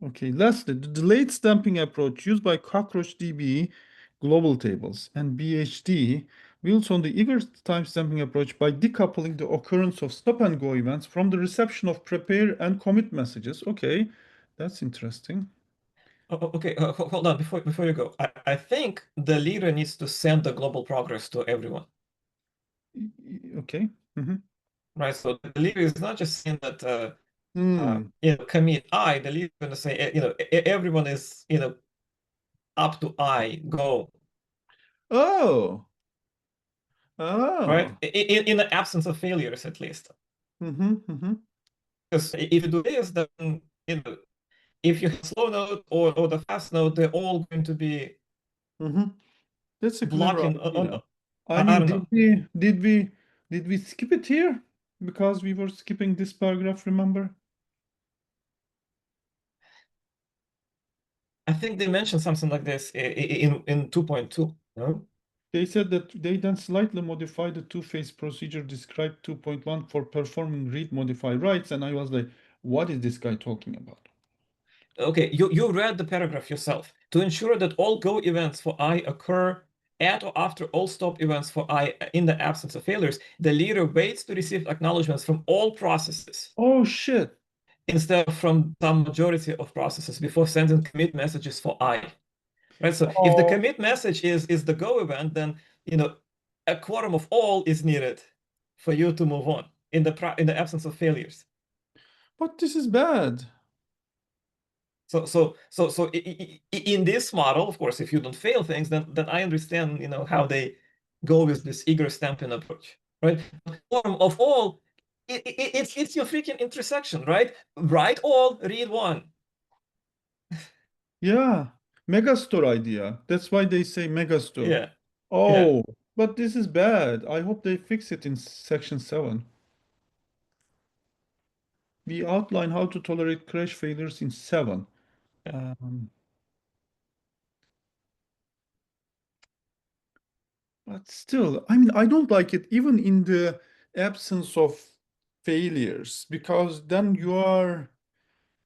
Okay, lastly, the delayed stamping approach used by CockroachDB global tables and BHD builds on the eager timestamping approach by decoupling the occurrence of stop and go events from the reception of prepare and commit messages. Okay, that's interesting. Okay, hold on before you go. I think the leader needs to send the global progress to everyone, Okay. Mm-hmm. right? So the leader is not just saying that Hmm. commit I. The leader is going to say everyone is up to I go, Oh. right? Oh. In the absence of failures, at least. Mm-hmm. Mm-hmm. Because if you do this, then you know if you have slow node or the fast node, they're all going to be Mm-hmm. That's a clever blocking idea. I I mean, don't know. did we skip it here? Because we were skipping this paragraph, remember? I think they mentioned something like this in 2.2. No? They said that they then slightly modified the two-phase procedure described 2.1 for performing read modify writes, and I was like, what is this guy talking about? Okay, you read the paragraph yourself. To ensure that all go events for I occur at or after all stop events for I in the absence of failures, the leader waits to receive acknowledgements from all processes Oh shit. instead of from some majority of processes before sending commit messages for I. Right? So if the Oh, commit message is the go event, then a quorum of all is needed for you to move on in the absence of failures. but this is bad. In this model, of course, if you don't fail things, then I understand, how they go with this eager stamping approach, right? Quorum of all, it's your freaking intersection, right? Write all, read one. Yeah. Megastore idea. That's why they say megastore. Yeah, yeah. Oh, but this is bad. I hope they fix it in section 7. We outline how to tolerate crash failures in 7. Yeah. But still, I mean, I don't like it even in the absence of failures, because then you are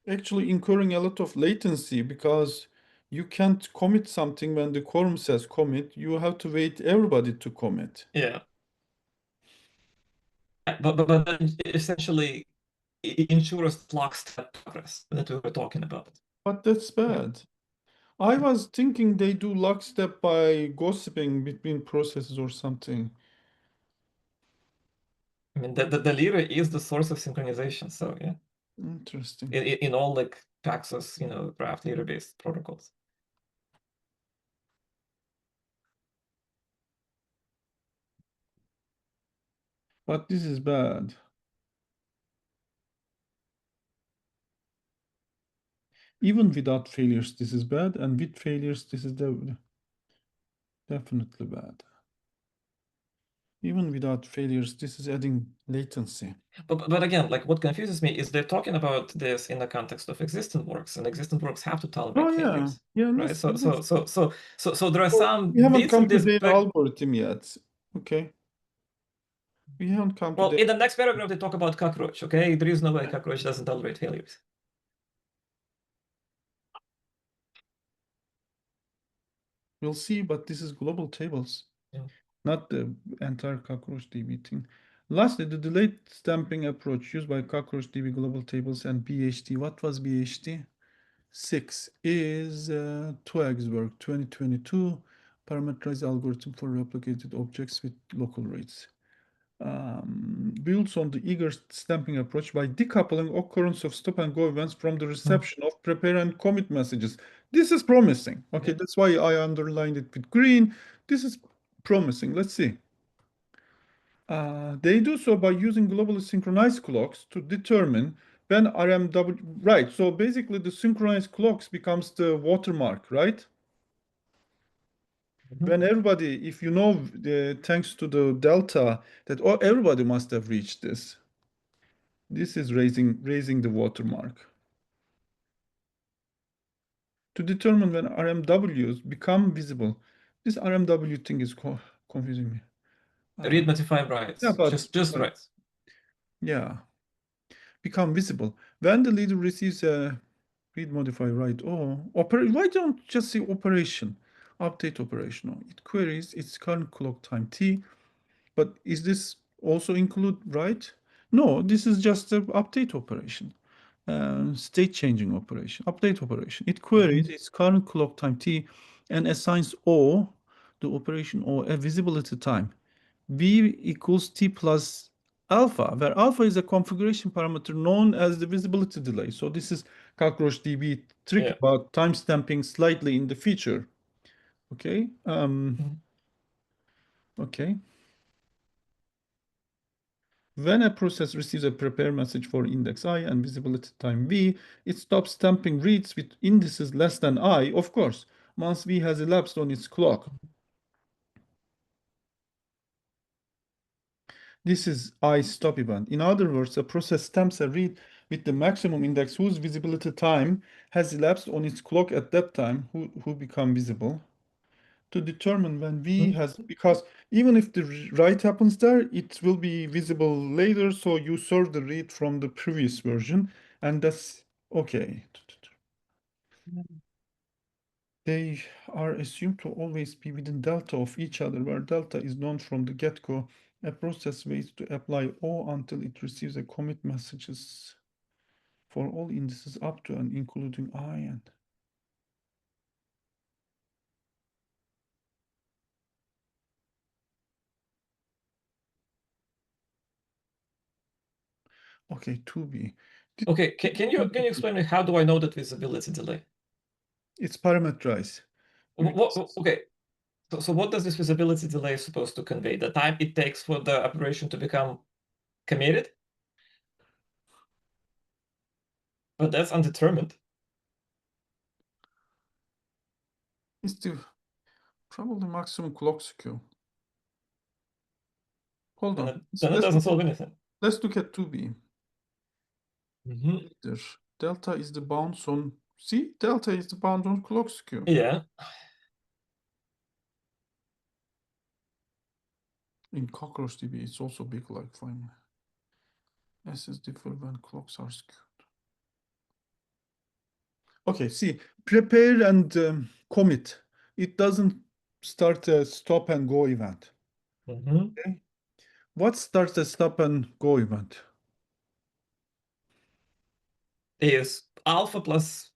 actually incurring a lot of latency because you can't commit something when the quorum says commit. You have to wait everybody to commit. Yeah. But then essentially ensures lockstep progress that we were talking about. But that's Yeah. bad. I was thinking they do lockstep by gossiping between processes or something. I mean, the leader is the source of synchronization. So yeah, Interesting. in all like Paxos, graph leader-based protocols. But this is bad. Even without failures, this is bad, and with failures, this is definitely bad. Even without failures, this is adding latency. But again, like what confuses me is they're talking about this in the context of existent works, and existent works have to Oh tolerate yeah, failures, yeah. right? Let's, So there are oh, some we haven't bits come of to this their algorithm yet. Okay, we haven't come to well, their. in the next paragraph, they talk about cockroach, okay? There is no way cockroach doesn't tolerate failures. We'll see, but this is global tables, Yeah. not the entire cockroach DB thing. Lastly, the delayed stamping approach used by cockroach DB global tables and BHD. What was BHD? 6 is Twagg's work, 2022, parameterized algorithm for replicated objects with local rates. Builds on the eager stamping approach by decoupling occurrence of stop and go events from the reception of prepare and commit messages. This is promising. Okay, Yeah. that's why I underlined it with green. This is promising. Let's see. They do so by using globally synchronized clocks to determine when RMW, right? So basically the synchronized clocks becomes the watermark, right? Mhm. When everybody, if you know, thanks to the delta, that everybody must have reached this. This is raising the watermark. To determine when RMWs become visible. This RMW thing is confusing me. Read Uh, modify yeah, writes, but just writes. yeah, become visible. When the leader receives a read modify write, oh, why don't just say operation? update operation. It queries its current clock time t, but is this also include write? No, this is just the update operation, state changing operation, update operation. It queries its current clock time t and assigns O, the operation O, a visibility time v equals t plus alpha, where alpha is a configuration parameter known as the visibility delay. So this is CockroachDB trick Yeah. about timestamping slightly in the feature. Okay. Okay. When a process receives a prepare message for index I and visibility time v, it stops stamping reads with indices less than I, of course, once v has elapsed on its clock. This is I stop event. In other words, a process stamps a read with the maximum index whose visibility time has elapsed on its clock at that time, who become visible, to determine when V has, because even if the write happens there, it will be visible later, so you serve the read from the previous version, and that's okay. They are assumed to always be within delta of each other, where delta is known from the get-go. A process waits to apply O until it receives a commit messages for all indices up to and including I and. Okay, 2B. Okay, can you explain me how do I know that visibility delay? It's parameterized. Okay, so what does this visibility delay supposed to convey? The time it takes for the operation to become committed? But that's undetermined. It's the probably maximum clock skew. Hold on. Then it doesn't solve anything. Let's look at 2B. Delta is the bounds on. See, delta is the bound on clock skew. Yeah. In CockroachDB, it's also big like fine. S is different when clocks are skewed. Okay, see, prepare and commit. It doesn't start a stop and go event. Okay. What starts a stop and go event? Is alpha plus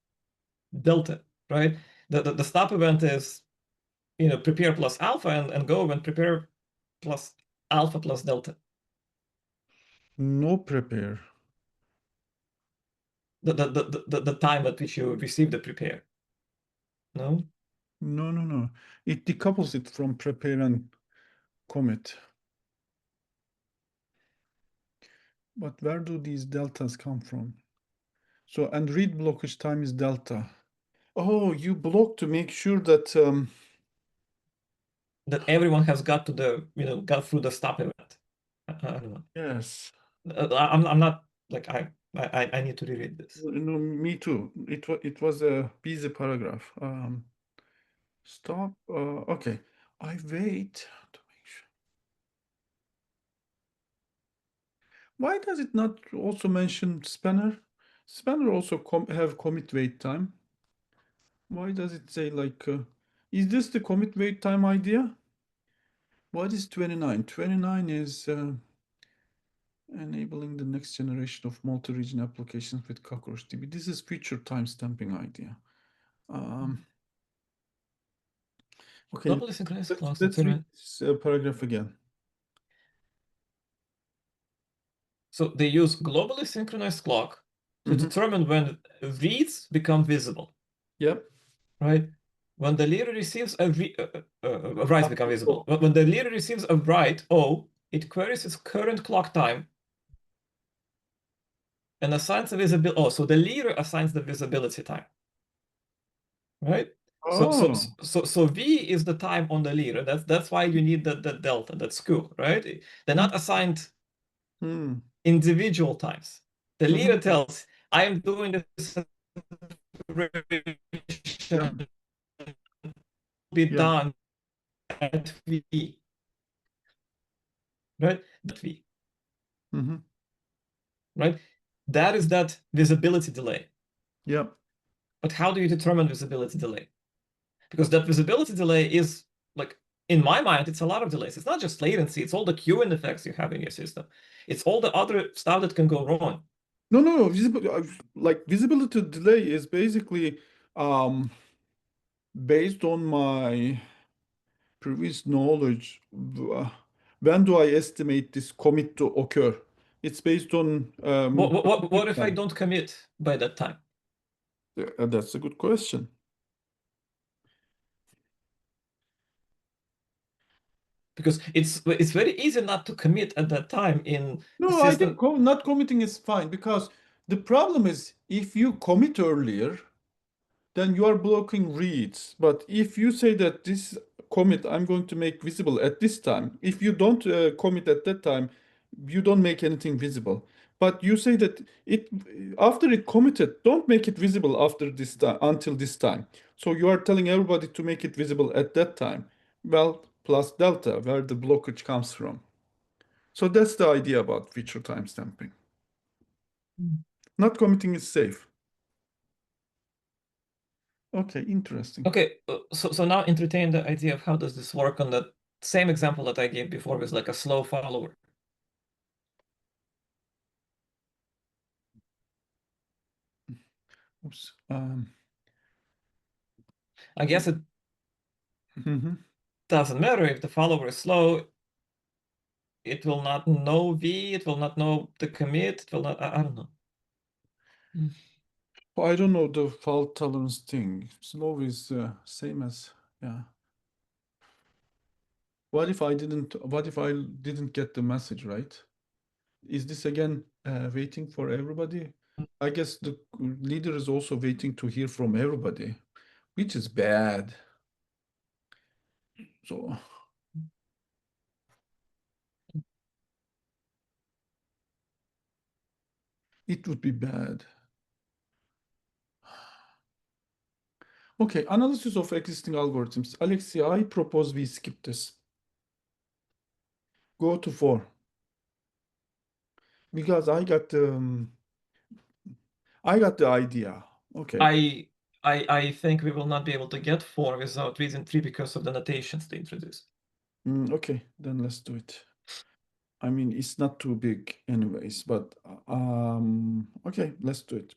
delta, right? The stop event is, prepare plus alpha and go event prepare plus alpha plus delta. No prepare. The time at which you receive the prepare. No? No. It decouples it from prepare and commit. But where do these deltas come from? So, and read blockage time is delta. Oh, you block to make sure that That everyone has got to got through the stop event. I don't know. yes. I'm not like I need to reread this. No, me too. It was a busy paragraph. Stop. Okay. I wait to make sure. Why does it not also mention spanner? Spanner also have commit wait time. Why does it say like, is this the commit wait time idea? What is 29? 29 is enabling the next generation of multi-region applications with CockroachDB. This is future timestamping idea. Okay, Globally synchronized clocks. let's read this paragraph again. So they use globally synchronized clock to determine when reads become visible. Yep. Right? When the leader receives a write become visible. When the leader receives a write O, it queries its current clock time and assigns the visibility. Oh, so the leader assigns the visibility time. Right? So V is the time on the leader. That's why you need the delta, that skew, right? They're not assigned individual times. The leader tells, I am doing this be done at V. Right? That V. Right? That is that visibility delay. Yep. But how do you determine visibility delay? because that visibility delay is like, in my mind, it's a lot of delays. It's not just latency, it's all the queuing effects you have in your system. It's all the other stuff that can go wrong. No. Like visibility delay is basically based on my previous knowledge. When do I estimate this commit to occur? It's based on What if I time. don't commit by that time? Yeah, that's a good question. Because it's very easy not to commit at that time in the No, I think system. not committing is fine because the problem is if you commit earlier, then you are blocking reads. But if you say that this commit I'm going to make visible at this time, if you don't commit at that time, you don't make anything visible. But you say that it after it committed, don't make it visible after this time until this time. So you are telling everybody to make it visible at that time. Well, plus delta, where the blockage comes from. So that's the idea about feature timestamping. Not committing is safe. Okay, interesting. Okay, so now entertain the idea of how does this work on the same example that I gave before with like a slow follower. Oops. I guess it Mhm. doesn't matter if the follower is slow, it will not know V, it will not know the commit, it will not, I don't know. I don't know the fault tolerance thing. Slow is same as yeah. What if I didn't get the message right? Is this again waiting for everybody? I guess the leader is also waiting to hear from everybody, which is bad. So it would be bad. Okay, analysis of existing algorithms. Aleksey, I propose we skip this. Go to 4. Because I got the idea. Okay. I think we will not be able to get 4 without reason 3 because of the notations they introduced. Okay, then let's do it. I mean, it's not too big anyways, but okay, let's do it.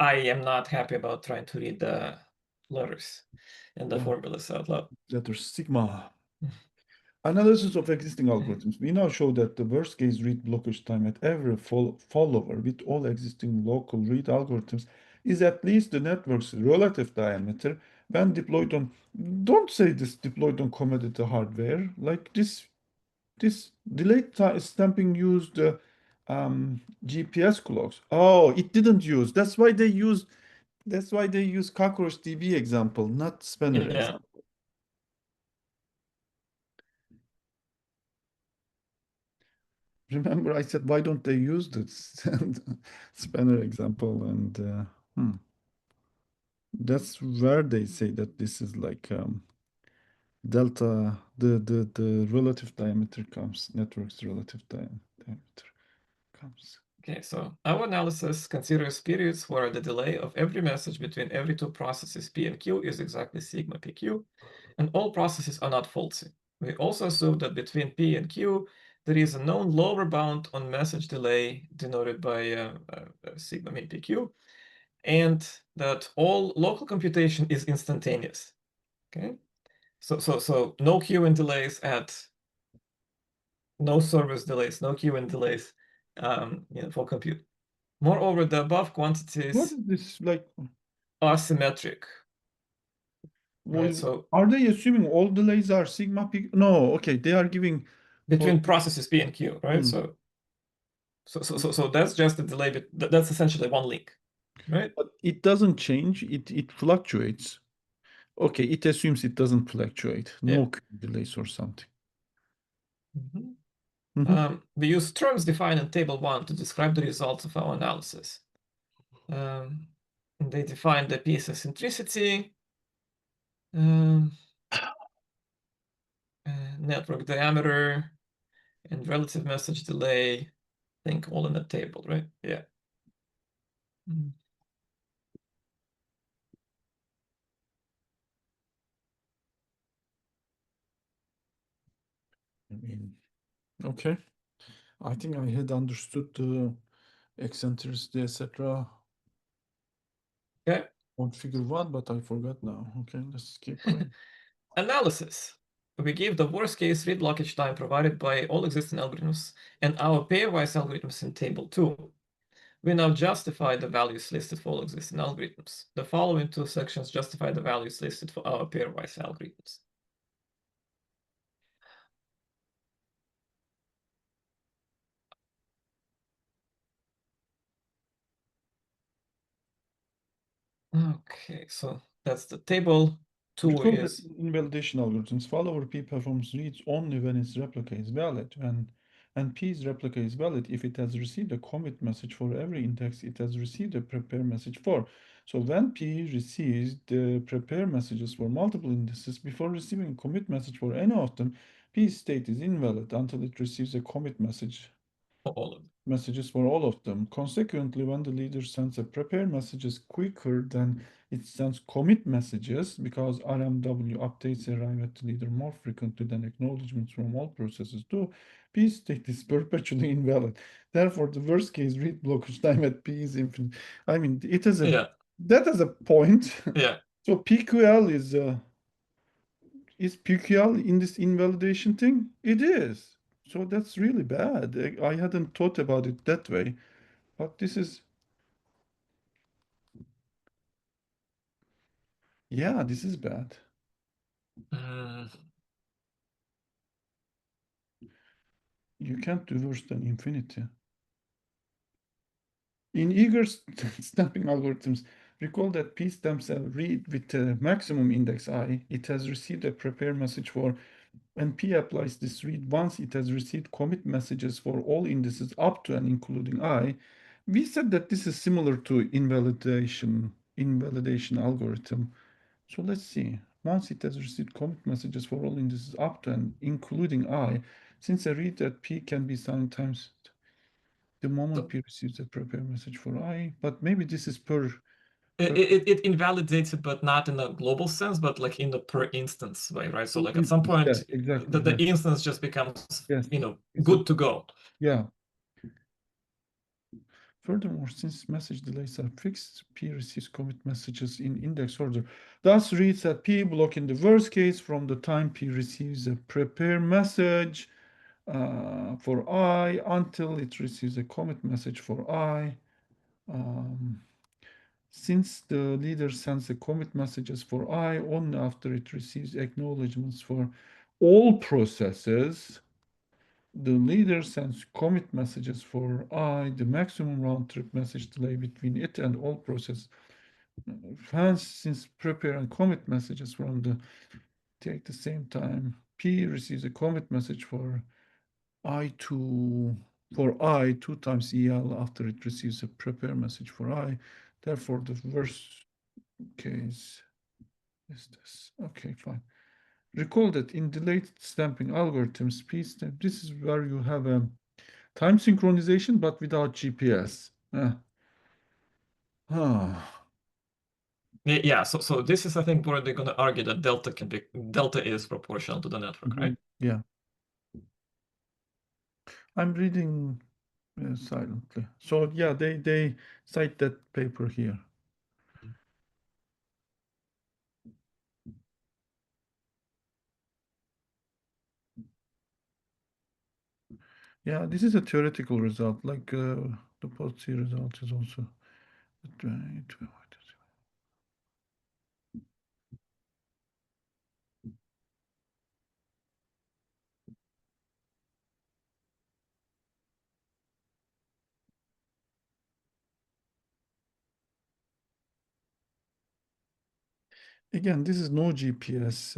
I am not happy about trying to read the letters and the Yeah, formulas out loud. letter sigma. Analysis of existing algorithms. We now show that the worst case read blockage time at every follower with all existing local read algorithms is at least the network's relative diameter when deployed on, don't say this deployed on commodity hardware, like this delayed stamping used GPS clocks. Oh, it didn't use. That's why they use cockroach DB example, not spanner Yeah. example. Remember, I said, why don't they use the spanner example? And that's where they say that this is like delta, the relative diameter comes, network's relative diameter comes. Okay, so our analysis considers periods where the delay of every message between every two processes P and Q is exactly sigma PQ, and all processes are not faulty. We also assume that between P and Q, there is a known lower bound on message delay denoted by sigma min PQ, and that all local computation is instantaneous. Okay, so no queuing delays at no service delays, no queuing delays for compute. Moreover, the above What quantities is this like? are symmetric, right? So Are they assuming all delays are sigma peak? No, okay, they are giving for between processes P and Q, right? hmm. So that's just a delay, but that's essentially one link, right? But it doesn't change, it fluctuates. Okay, it assumes it doesn't fluctuate, Yeah. no delays or something. Mhm. Mhm. We use terms defined in table 1 to describe the results of our analysis. They define the piece centricity, um, network diameter, and relative message delay. I think all in the table, right? Yeah. Okay. I think I had understood the eccentricity, etc. Okay. on figure 1, but I forgot now. Okay, let's keep going. Analysis. We give the worst case read blockage time provided by all existing algorithms and our pairwise algorithms in table 2. We now justify the values listed for all existing algorithms. The following two sections justify the values listed for our pairwise algorithms. Okay, so that's the table. 2 Recall that is invalidation algorithms follower P performs reads only when its replica is valid, and P's replica is valid if it has received a commit message for every index it has received a prepare message for. So when P receives the prepare messages for multiple indices before receiving a commit message for any of them, P's state is invalid until it receives a commit message for all of them. messages for all of them. Consequently, when the leader sends a prepare messages quicker than it sends commit messages, because RMW updates arrive at the leader more frequently than acknowledgements from all processes do, P state is perpetually invalid. Therefore, the worst case read blockage time at P is infinite. I mean, it is a that is a point. Yeah. So PQL is PQL in this invalidation thing? It is. So that's really bad. I hadn't thought about it that way. But this is, yeah, this is bad. You can't do worse than infinity. In eager stamping algorithms, recall that P stamps a read with a maximum index I. It has received a prepare message for, and P applies this read once it has received commit messages for all indices up to and including I. We said that this is similar to invalidation algorithm. So let's see. Once it has received commit messages for all indices up to and including I, since a read at P can be sometimes the moment P receives a prepare message for I, but maybe this is per. It invalidates it, but not in a global sense, but like in the per instance way, right? So like at some point, Yeah, exactly. the instance just becomes, Yes. good to go. Yeah. Furthermore, since message delays are fixed, P receives commit messages in index order. Thus, reads at P block in the worst case from the time P receives a prepare message for I until it receives a commit message for I. Since the leader sends the commit messages for I only after it receives acknowledgements for all processes, the leader sends commit messages for I, the maximum round trip message delay between it and all processes. Hence, since prepare and commit messages from the take the same time, P receives a commit message for I two times EL after it receives a prepare message for I. Therefore, the worst case is this. Okay, fine. Recall that in delayed stamping algorithms, P stamp, this is where you have a time synchronization, but without GPS. Yeah, so this is, I think, where they're going to argue that delta is proportional to the network, right? Yeah. I'm reading silently. So yeah, they cite that paper here. Yeah, this is a theoretical result, like the post-C result is also. Again, this is no GPS.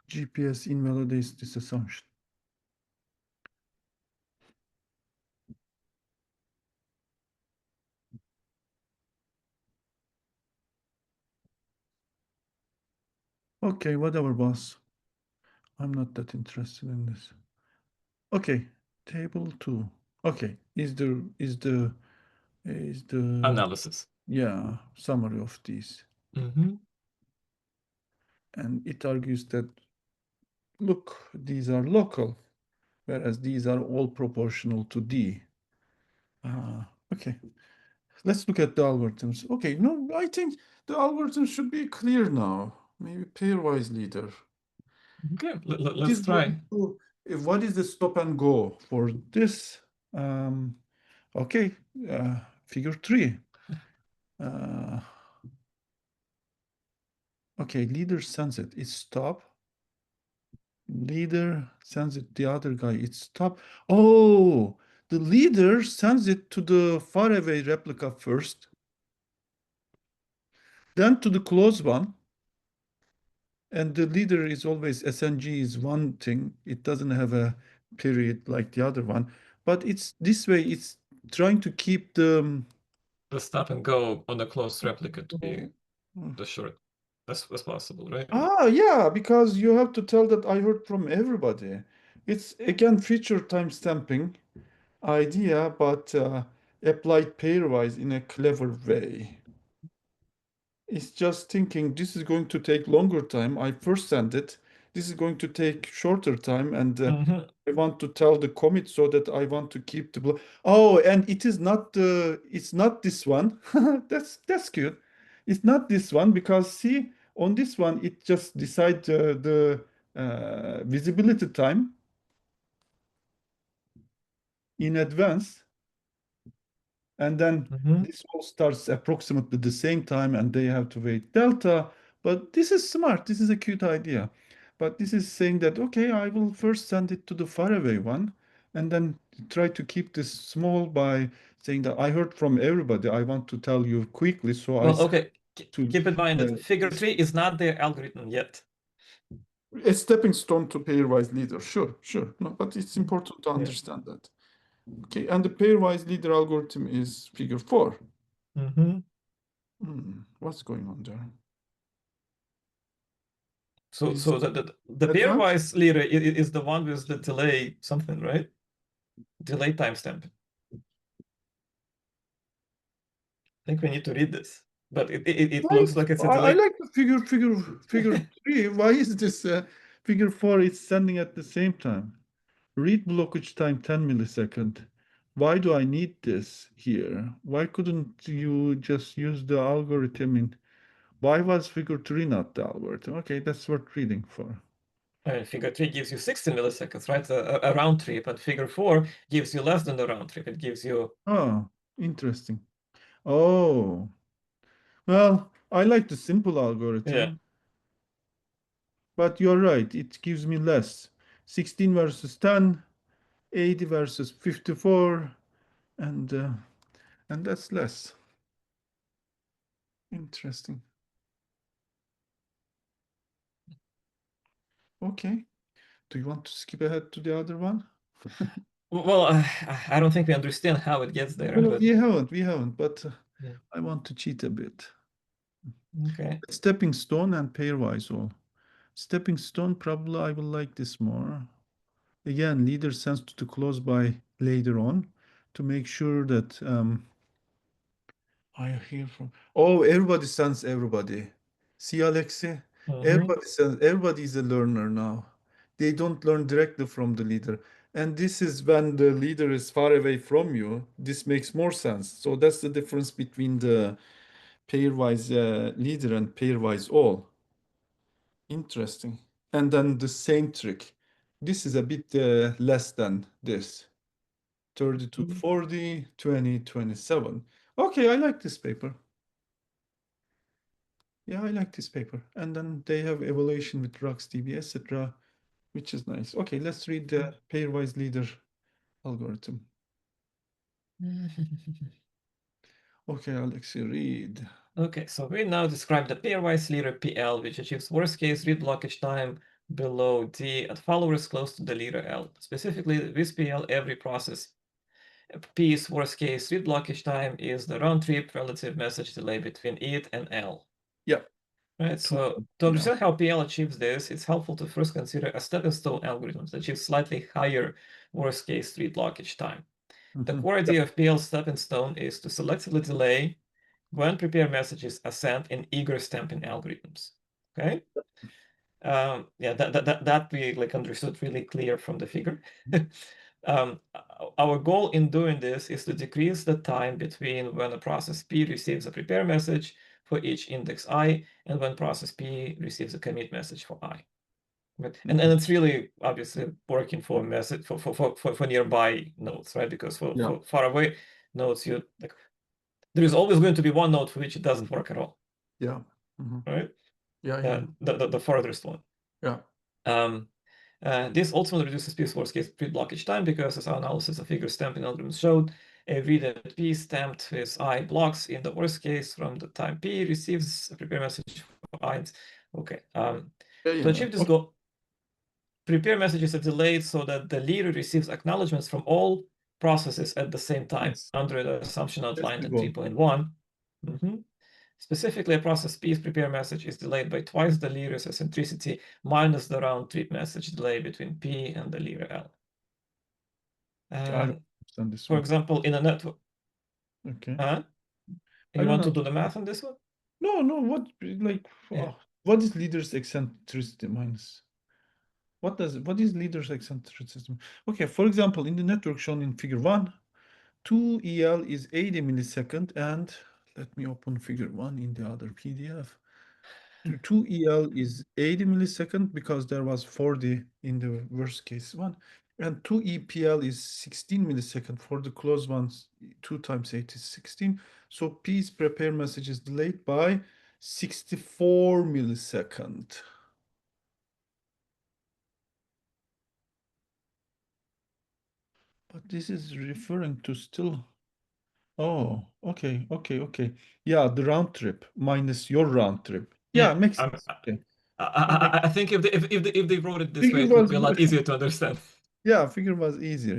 GPS invalidates this assumption. Okay, whatever, boss. I'm not that interested in this. Okay, table 2. Okay, is the Analysis. yeah, summary of these. Mm-hmm. And it argues that look, these are local, whereas these are all proportional to D. Okay, let's look at the algorithms. Okay, no, I think the algorithm should be clear now. Maybe pairwise leader. Okay, It let's is try. going to, what is the stop and go for this? Okay, figure 3. Okay, leader sends it. It's stop. Leader sends it the other guy. It's stop. Oh, the leader sends it to the faraway replica first, then to the close one. And the leader is always SNG is one thing. It doesn't have a period like the other one. But it's this way, it's trying to keep the stop and go on the close replica to be Mm. the short as possible, right? Yeah, because you have to tell that I heard from everybody. It's again feature time stamping idea, but applied pairwise in a clever way. It's just thinking this is going to take longer time. I first send it. This is going to take shorter time, and I want to tell the commit so that I want to keep the Oh, and it is not the. It's not this one. That's cute. It's not this one because see on this one it just decide the visibility time in advance. And then this all starts approximately the same time and they have to wait delta. But this is smart. This is a cute idea. But this is saying that, okay, I will first send it to the faraway one and then try to keep this small by saying that I heard from everybody. I want to tell you quickly. So I Well, send okay, to keep in mind that figure this 3 is not the algorithm yet. a stepping stone to pairwise leader. Sure. No, but it's important to understand that. Okay, and the pairwise leader algorithm is figure 4. What's going on there? So Is the advanced? pairwise leader is the one with the delay something, right? Delay timestamp. I think we need to read this, but it Why? looks like it's a I delay. like the figure 3. Why is this figure 4 is sending at the same time? Read blockage time 10 millisecond. Why do I need this here? Why couldn't you just use the algorithm in? Why was figure 3 not the algorithm? Okay, that's worth reading for. Figure 3 gives you 60 milliseconds, right? A round trip, and figure 4 gives you less than the round trip. It gives you. Oh, interesting. Oh, well, I like the simple algorithm, but you're right. It gives me less. 16 versus 10, 80 versus 54, and that's less. Interesting. Okay. Do you want to skip ahead to the other one? Well, I don't think we understand how it gets there, Well, but we haven't, but yeah. I want to cheat a bit. Okay. Stepping stone and pairwise all. Stepping stone, probably I will like this more. Again, leader sends to the close by later on to make sure that I hear from. Oh, everybody sends everybody. See, Aleksey? Everybody is a learner now. They don't learn directly from the leader. And this is when the leader is far away from you. This makes more sense. So that's the difference between the pairwise leader and pairwise all. Interesting. And then the same trick. This is a bit less than this. 32, 40, 20, 27. Okay, I like this paper. Yeah, I like this paper. And then they have evaluation with RuxDB, etc., which is nice. Okay, let's read the pairwise leader algorithm. Okay, Aleksey, read. Okay, so we now describe the pairwise leader PL, which achieves worst case read blockage time below D at followers close to the leader L. Specifically, with PL, every process P's worst case read blockage time is the round trip relative message delay between it and L. Yeah. Right, so to understand how PL achieves this, it's helpful to first consider a stepping stone algorithm that achieves slightly higher worst case read blockage time. The core idea of PL stepping stone is to selectively delay when prepare messages are sent in eager stamping algorithms. Okay? Yeah, that we like understood really clear from the figure. Our goal in doing this is to decrease the time between when a process P receives a prepare message for each index I and when process P receives a commit message for I. Right? And it's really obviously working for message for nearby nodes, right? Because for far away nodes, you like there is always going to be one node for which it doesn't work at all. Yeah. Right? Yeah. The furthest one. Yeah. This ultimately reduces P's worst case pre-blockage time because, as our analysis of figure stamping algorithms showed, a read at P stamped with I blocks in the worst case from the time P receives a prepare message for I. Okay. To achieve this goal, prepare messages are delayed so that the leader receives acknowledgements from all processes at the same time, under the assumption outlined in 3.1. Specifically, a process P's prepare message is delayed by twice the leader's eccentricity minus the round-trip message delay between P and the leader L. I don't understand this For one. example, in a network. Okay. You want to do the math on this one? No. What is leader's eccentricity minus? What is leader's eccentricity? Okay, for example, in the network shown in figure 1, 2 EL is 80 millisecond, and let me open figure 1 in the other PDF. 2 EL is 80 millisecond because there was 40 in the worst case one, and 2 EPL is 16 millisecond for the close ones. 2 times 8 is 16. So P's prepare message is delayed by 64 millisecond. But this is referring to still. Oh, okay. Yeah, the round trip minus your round trip. Yeah, makes sense. Okay. I think if they wrote it this way, it would be a lot easier to understand. Yeah, figure was easier.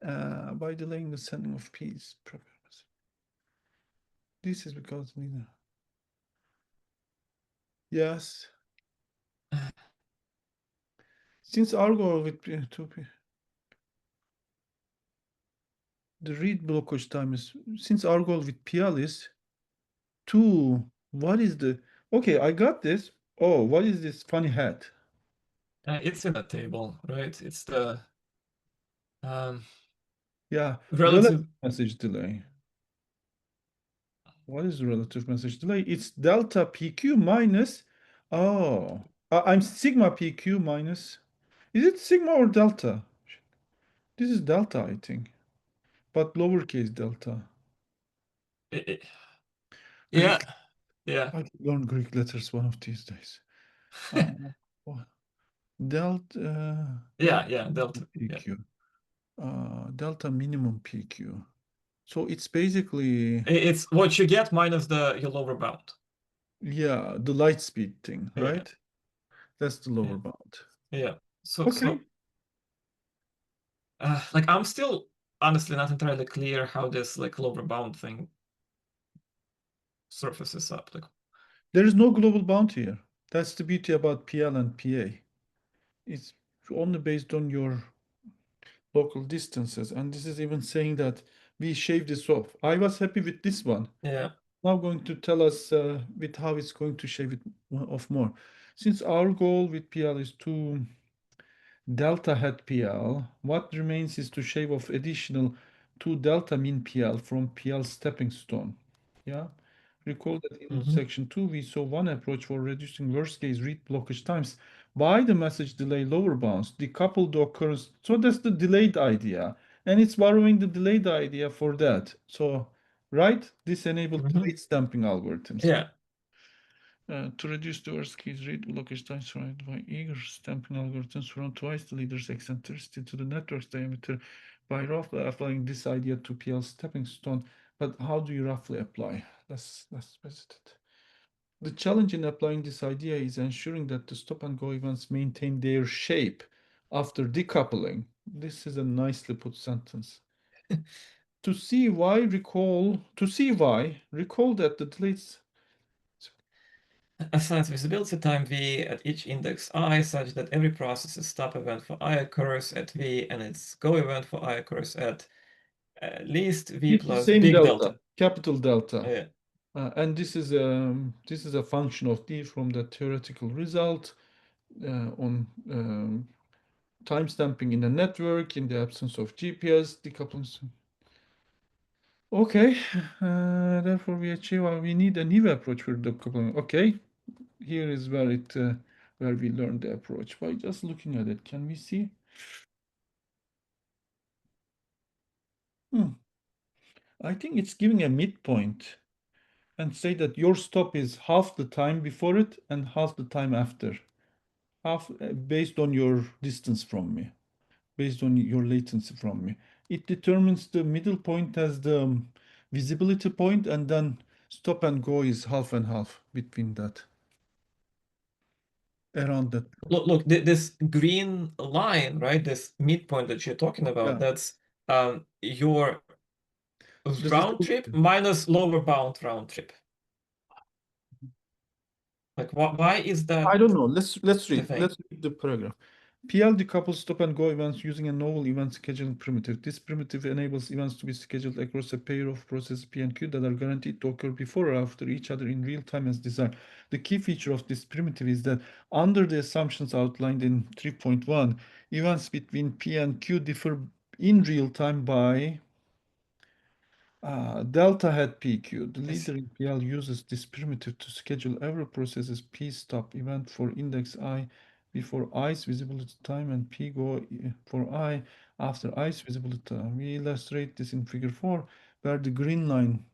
Yeah. By delaying the sending of P's. This is because neither. Yes. Since our goal with P2P, the read blockage time is, since our goal with PL is 2, what is the, okay, I got this. Oh, what is this funny hat? It's in a table, right? It's the yeah, relative message delay. What is the relative message delay? It's delta PQ minus, I'm sigma PQ minus, is it sigma or delta? This is delta, I think, but lowercase delta. Yeah. I can learn Greek letters one of these days. Delta. Delta PQ. Delta minimum PQ. So it's basically. It's what you get minus your lower bound. Yeah, the light speed thing, right? That's the lower bound. Yeah. So okay. Like I'm still honestly not entirely clear how this like lower bound thing surfaces up. Like there is no global bound here. That's the beauty about PL and PA. It's only based on your local distances. And this is even saying that we shave this off. I was happy with this one. Yeah. Now going to tell us with how it's going to shave it off more. Since our goal with PL is to delta hat PL, what remains is to shave off additional 2 delta min PL from PL stepping stone. Yeah. Recall that in section 2, we saw one approach for reducing worst case read blockage times by the message delay lower bounds, decouple the occurrence. So that's the delayed idea. And it's borrowing the delayed idea for that. So, right? This enabled delayed stamping algorithms. Yeah. To reduce the worst case read blockage times surrounded by eager stamping algorithms run twice the leader's eccentricity to the network's diameter by roughly applying this idea to PL stepping stone. But how do you roughly apply? Let's visit it. The challenge in applying this idea is ensuring that the stop and go events maintain their shape after decoupling. This is a nicely put sentence. To see why, recall that the delayed assigns visibility time V at each index I such that every process's stop event for I occurs at V and its go event for I occurs at least V plus same big delta. capital delta. Yeah. And this is a function of d from the theoretical result on timestamping in a network in the absence of GPS decoupling. Okay, therefore we achieve we need a new approach for decoupling. Okay, here is where we learn the approach by just looking at it. Can we see? I think it's giving a midpoint and say that your stop is half the time before it and half the time after. Half based on your distance from me, based on your latency from me. It determines the middle point as the visibility point, and then stop and go is half and half between that, around that. Look, this green line, right? This midpoint that you're talking about, Yeah, that's your the round trip visibility. minus lower bound round trip. Like, why is I that don't know. Let's the read. thing? Let's read the paragraph. PL decouples stop and go events using a novel event scheduling primitive. This primitive enables events to be scheduled across a pair of processes P and Q that are guaranteed to occur before or after each other in real time as desired. The key feature of this primitive is that under the assumptions outlined in 3.1, events between P and Q differ in real time by delta hat PQ. The I see. leader in PL uses this primitive to schedule every process's P stop event for index I before I's visibility time and P go for I after I's visibility time. We illustrate this in figure 4, where the green line,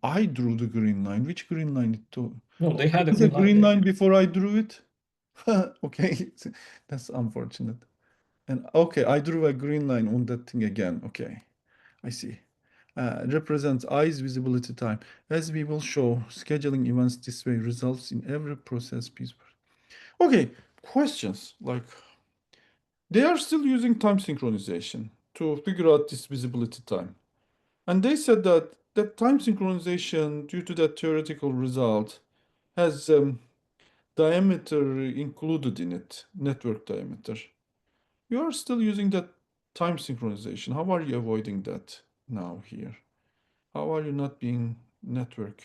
I drew the green line. Which green line it to? No, Oh, they there had a was a green line green there. line before I drew it. Okay, that's unfortunate. And okay, I drew a green line on that thing again. Okay, I see. Represents I's visibility time. As we will show, scheduling events this way results in every process piece. Okay, questions like they are still using time synchronization to figure out this visibility time. And they said that that time synchronization, due to that theoretical result, has diameter included in it, network diameter. You are still using that time synchronization. How are you avoiding that now here? How are you not being network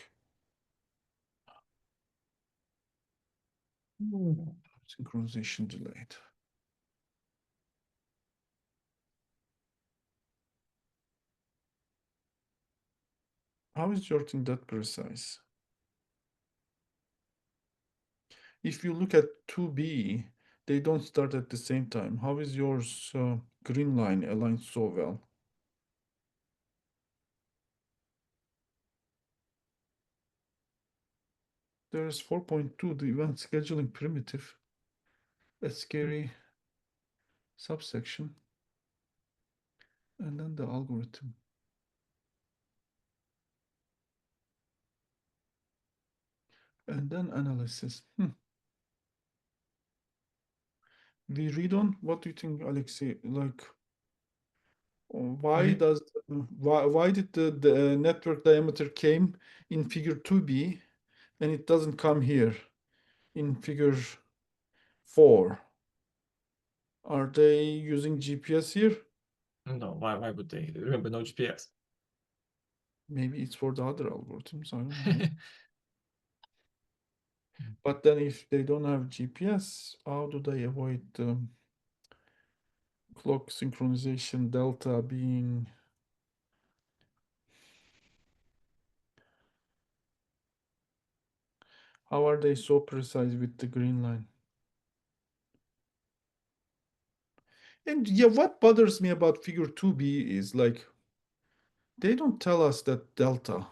synchronization delayed? How is your thing that precise? If you look at 2B, they don't start at the same time. How is yours green line aligned so well? There is 4.2, the event scheduling primitive, a scary subsection, and then the algorithm. And then analysis. We read on. What do you think, Aleksey? Like, why Mhm. does why did the network diameter came in figure 2B and it doesn't come here in figure 4? Are they using GPS here? No, why would they? Remember, no GPS. Maybe it's for the other algorithms. I don't know. But then if they don't have GPS, how do they avoid clock synchronization delta being? How are they so precise with the green line? And yeah, what bothers me about figure 2B is like they don't tell us that delta.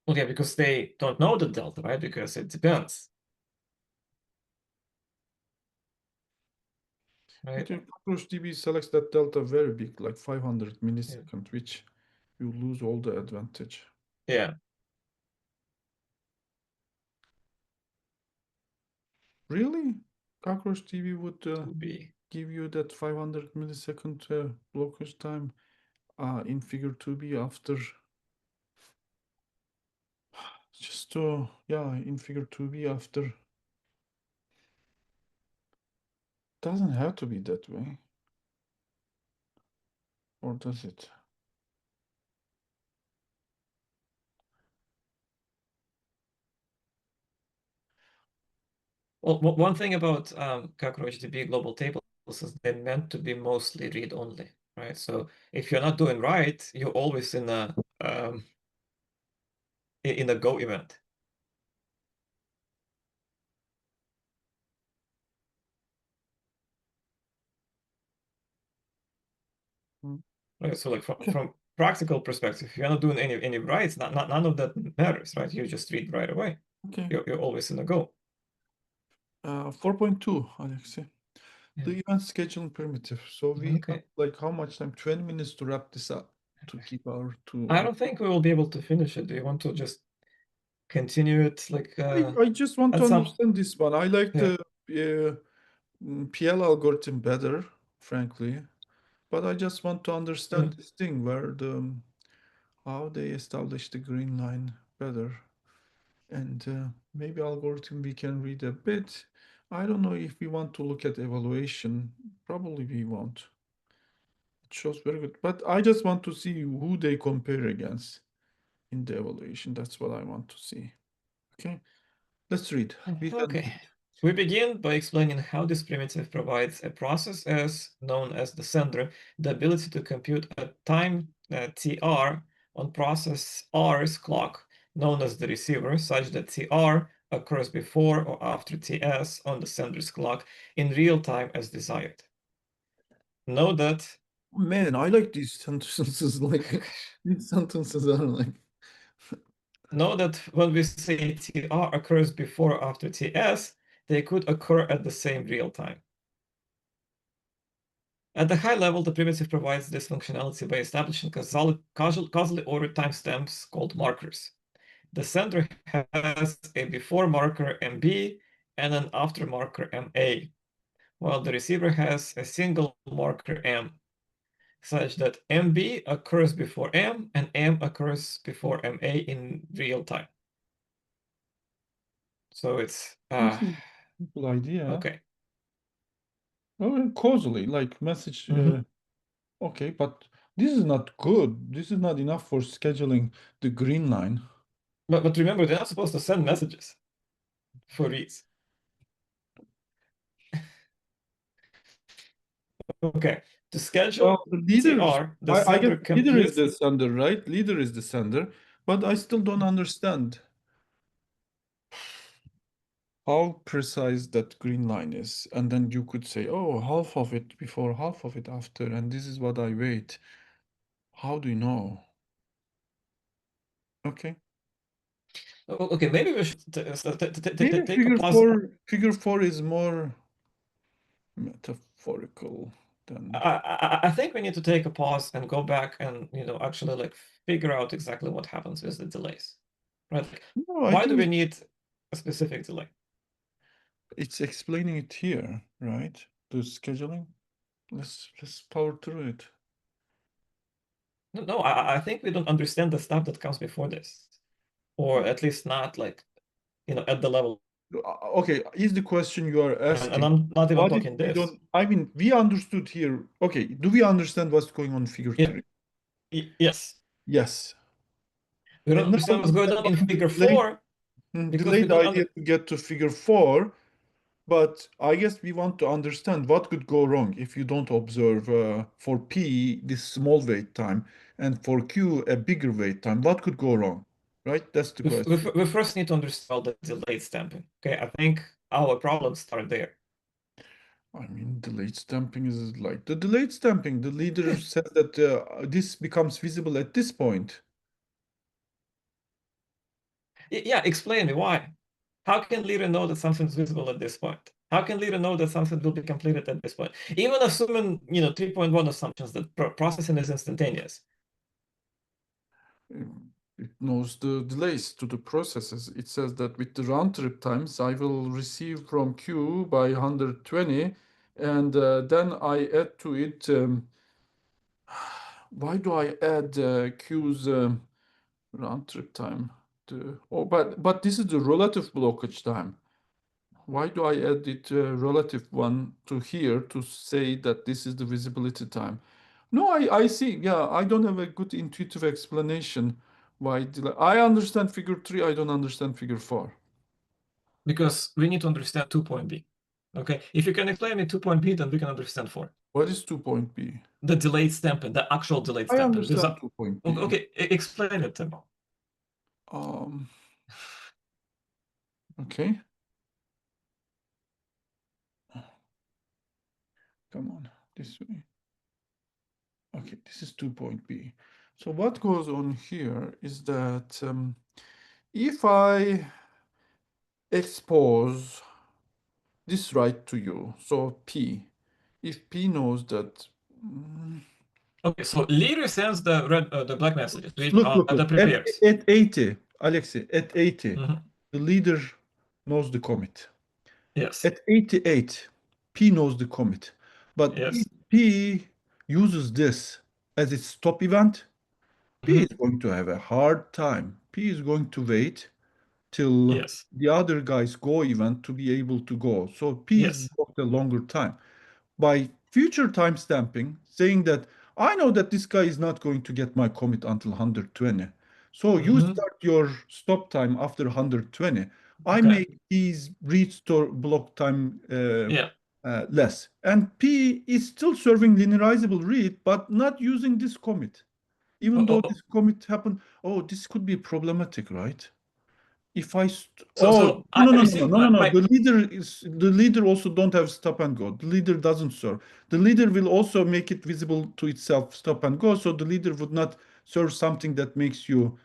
Okay, because they don't know the delta, right? Because it depends, But right? your cockroach DB selects that delta very big, like 500 Yeah. millisecond, which you lose all the advantage. Yeah, Really? Cockroach DB would to be. give you that 500 millisecond blockage time in figure 2B after just yeah, in figure 2B after doesn't have to be that way, or does it? Well, one thing about CockroachDB global tables is they're meant to be mostly read-only, right? So if you're not doing right, you're always in a go event. Mm. Right? So like Okay. from practical perspective, if you're not doing any writes, none of that matters, right? You just read right away. Okay. You're always in a go. 4.2, Alexei. Yeah. The event scheduling primitive. So we have Okay. like how much time? 20 minutes to wrap this up to keep our two. I don't think we will be able to finish it. Do you want to just continue it like I just want to at some understand this one. I like yeah. the PL algorithm better, frankly, but I just want to Yeah. understand this thing where how they establish the green line better. And maybe algorithm we can read a bit. I don't know if we want to look at evaluation. Probably we won't. It shows very good, but I just want to see who they compare against in the evaluation. That's what I want to see. Okay, let's read. We can Okay. We begin by explaining how this primitive provides a process as known as the sender the ability to compute a time TR on process R's clock, known as the receiver, such that TR occurs before or after TS on the sender's clock in real time as desired. Note that Man, I like these sentences. Like these sentences are like Know that when we say TR occurs before or after TS, they could occur at the same real time. At the high level, the primitive provides this functionality by establishing causally ordered timestamps called markers. The sender has a before marker MB and an after marker MA, while the receiver has a single marker M, such that MB occurs before M and M occurs before MA in real time. So it's this is a simple idea. okay. Oh, causally, like message. Mhm. Okay, but this is not good. This is not enough for scheduling the green line. But remember, they're not supposed to send messages for reads. Okay, to schedule Well, the leaders, TR, the I guess sender leader is computes. the sender, right? Leader is the sender, but I still don't understand how precise that green line is. And then you could say, oh, half of it before, half of it after, and this is what I wait. How do you know? Okay. Okay, maybe we should Maybe take a pause. figure four is more metaphorical than. I think we need to take a pause and go back and actually like figure out exactly what happens with the delays, right? Like, No, I why do think we need a specific delay? it's explaining it here, right? The scheduling. Let's power through it. No, I think we don't understand the stuff that comes before this, or at least not like at the level. Okay, is the question you are And asking? I'm not even What if talking we this. don't? I mean, we understood here. Okay, do we understand what's going on in figure Yeah, three? yes. Yes. We don't And now understand what's we going have on in the figure delayed, four because we delayed don't idea to get to figure four, but I guess we want to understand what could go wrong if you don't observe for P this small wait time and for Q a bigger wait time. What could go wrong? Right? That's the question. we first need to understand the delayed stamping. Okay, I think our problems start there. I mean, delayed stamping is like the delayed stamping. The leader says that this becomes visible at this point. Yeah, explain me why. How can leader know that something's visible at this point? How can leader know that something will be completed at this point? Even assuming 3.1 assumptions that processing is instantaneous. It knows the delays to the processes. It says that with the round trip times, I will receive from Q by 120, and then I add to it. Why do I add Q's round trip time? But this is the relative blockage time. Why do I add it relative one to here to say that this is the visibility time? No, I see. Yeah, I don't have a good intuitive explanation why delay. I understand figure three. I don't understand figure four. because we need to understand 2 B. Okay, if you can explain me 2 B, then we can understand 4. What is 2 B? The delayed stamping, the actual delayed I stamping. understand 2 B. Okay, explain it to me. Um, okay. Come on, this way. Okay, this is 2 B. So what goes on here is that if I expose this right to you, so P, if P knows that. Okay, so leader sends the black messages, which Look, are look, look. the prepares. At 80, Aleksey, at 80, Mhm. the leader knows the commit. Yes, At 88, P knows the commit. But if yes. P uses this as its stop event, P is Mhm. going to have a hard time. P is going to wait till Yes, the other guy's go event to be able to go. So P is yes. blocked a longer time. By future timestamping, saying that I know that this guy is not going to get my commit until 120. So you Mhm. start your stop time after 120. I Okay, make his read store block time yeah. less. And P is still serving linearizable read, but not using this commit. Oh, Even oh, though oh. this commit happened, oh, this could be problematic, right? If I So, oh, so no, no, you no, see, no, no, no, no. The leader also don't have stop and go. The leader doesn't serve. The leader will also make it visible to itself stop and go. So the leader would not serve something that makes you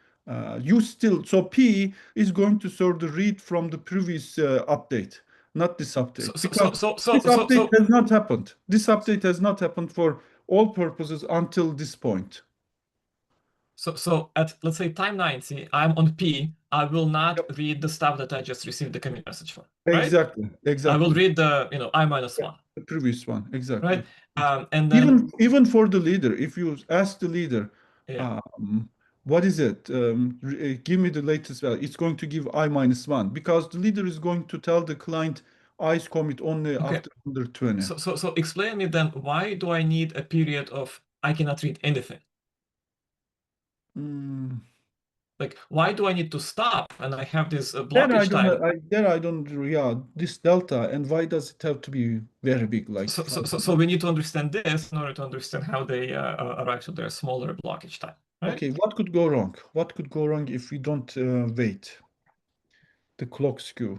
you still. So P is going to serve the read from the previous update, not this so, update, so, so, because so, so, this so, update so, has not happened. This update has not happened for all purposes until this point. so at, let's say, time 90, I'm on P. I will not read the stuff that I just received the commit message for, right? Exactly, I will exactly. read the, I minus Yeah, one, the previous one, exactly. right? And then, Even for the leader, if you ask the leader, yeah, um, what is it? Give me the latest value. It's going to give I minus one because the leader is going to tell the client I's commit only okay. after 120. So explain me then, why do I need a period of I cannot read anything? Mm. Like, why do I need to stop and I have this Then I blockage don't, time? yeah, this delta, and why does it have to be very big, like So 500? we need to understand this in order to understand how they arrive to their smaller blockage time, right? Okay, what could go wrong? What could go wrong if we don't wait the clock skew?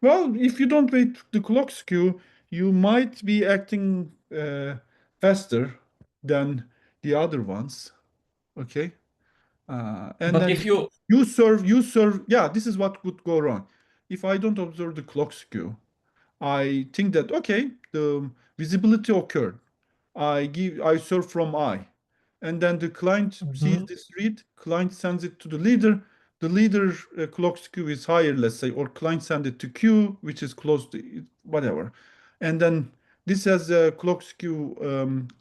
Well, if you don't wait the clock skew, you might be acting faster than the other ones. Okay. And But then if you, you serve. Yeah, this is what could go wrong. If I don't observe the clock skew, I think that, okay, the visibility occurred. I serve from I. And then the client sees Mhm. this read, client sends it to the leader. The leader clock skew is higher, let's say, or client send it to Q, which is close to whatever. And then this has a clock skew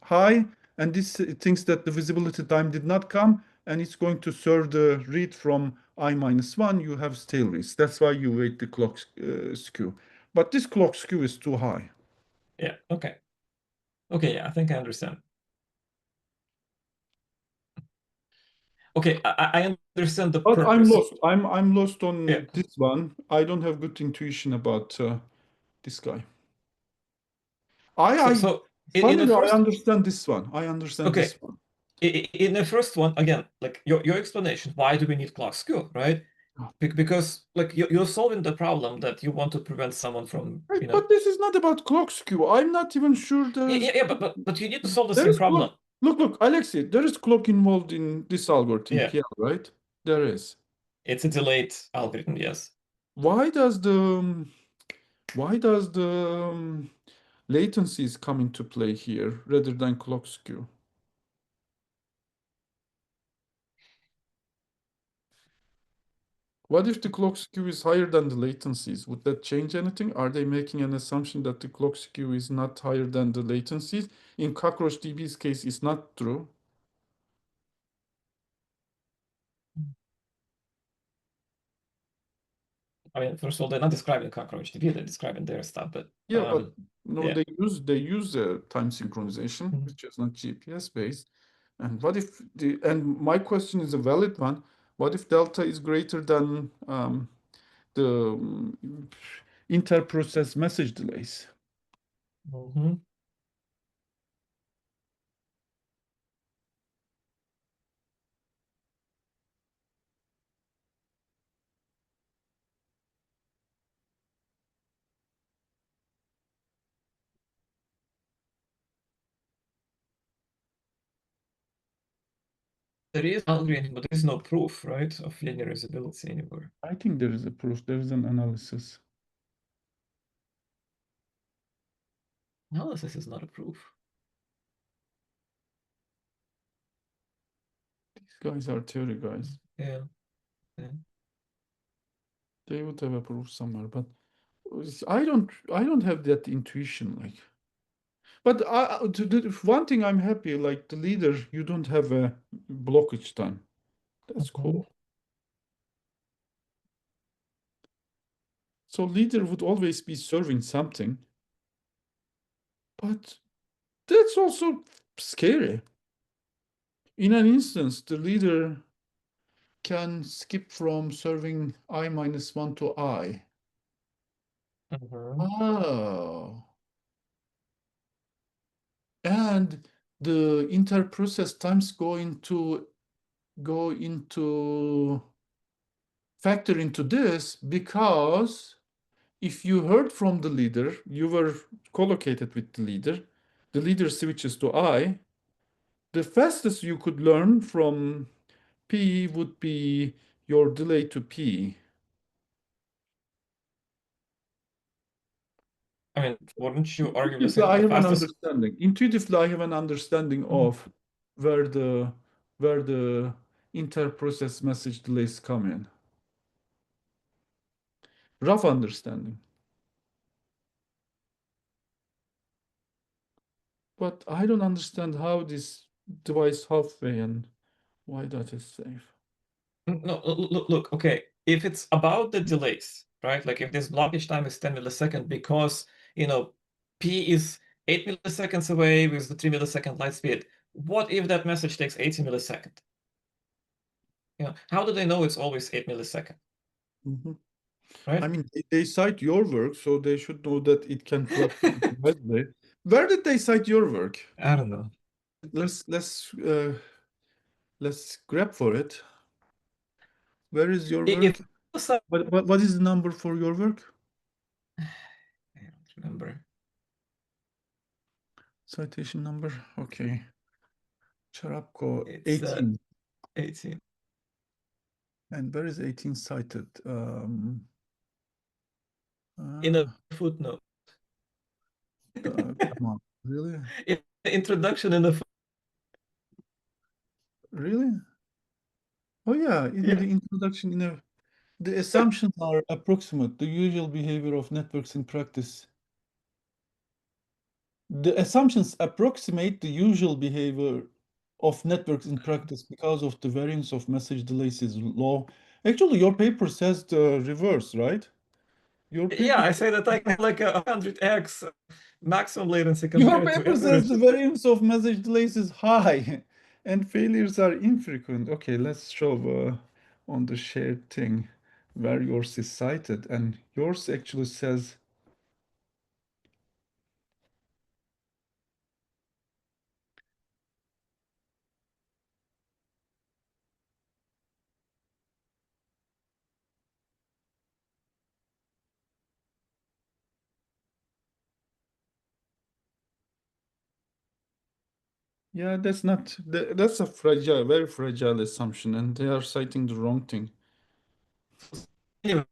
high, and this thinks that the visibility time did not come, and it's going to serve the read from I minus one. You have stale reads. That's why you wait the clock skew. But this clock skew is too high. yeah, okay. Okay, yeah, I think I understand. Okay, I understand the But I'm purpose. lost. I'm lost Yeah. on this one. I don't have good intuition about this guy. So, I so in the Finally I first, understand this one. I understand okay, this one. in the first one, again, like your explanation, why do we need clock skew, right? Because like you're solving the problem that you want to prevent someone from, Right, but this is not about clock skew. I'm not even sure but you need to solve the there same is clock. problem. Look, Alexei, there is clock involved in this algorithm Yeah, here, right? There is. it's a delayed algorithm, yes. Why does the latencies come into play here rather than clock skew? What if the clock skew is higher than the latencies? Would that change anything? Are they making an assumption that the clock skew is not higher than the latencies? In CockroachDB's case, it's not true. I mean, first of all, they're not describing CockroachDB, they're describing their stuff, but Yeah, but no, yeah. they use time synchronization, Mhm. which is not GPS based. And what if my question is a valid one. What if delta is greater than the inter-process message delays. Mhm. There is algorithm, but there is no proof, right, of linearizability anywhere. I think there is a proof, there is an analysis. Analysis is not a proof. These guys are theory guys. Yeah. Yeah. They would have a proof somewhere, but I don't have that intuition like. But one thing I'm happy, like the leader, you don't have a blockage time. That's Mhm. cool. So leader would always be serving something, but that's also scary. In an instance, the leader can skip from serving I minus 1 to I. Mhm. Oh. And the inter-process times go into factor into this because if you heard from the leader, you were collocated with the leader switches to I, the fastest you could learn from P would be your delay to P. I mean, wouldn't you arguably say Intuitively, that I the have an fastest? understanding. Intuitively, I have an understanding of where the inter-process message delays come in. Rough understanding. But I don't understand how this device halfway and why that is safe. No, look, okay. If it's about the delays, right? Like if this blockage time is 10 milliseconds because, P is 8 milliseconds away with the 3 millisecond light speed, what if that message takes 80 milliseconds? How do they know it's always 8 milliseconds, Mhm. I right? mean, they cite your work, so they should know that it can fluctuate widely. Where did they cite your work? I don't know. Let's grab for it. Where is your work? If What is the number for your work? I don't remember. Citation number. Okay. Charapko It's 18. 18. And where is 18 cited? In a Uh, footnote. come on. Really? In the introduction in the Really? Oh yeah, in yeah. the introduction, the assumptions are approximate, the usual behavior of networks in practice. The assumptions approximate the usual behavior of networks in practice because of the variance of message delays is low. Actually, your paper says the reverse, right? Your Yeah, paper, I say that I get like 100x maximum latency your compared to paper says average. the variance of message delays is high and failures are infrequent. Okay, let's show on the shared thing where yours is cited, and yours actually says yeah, that's a fragile, very fragile assumption, and they are citing the wrong thing. Anyway,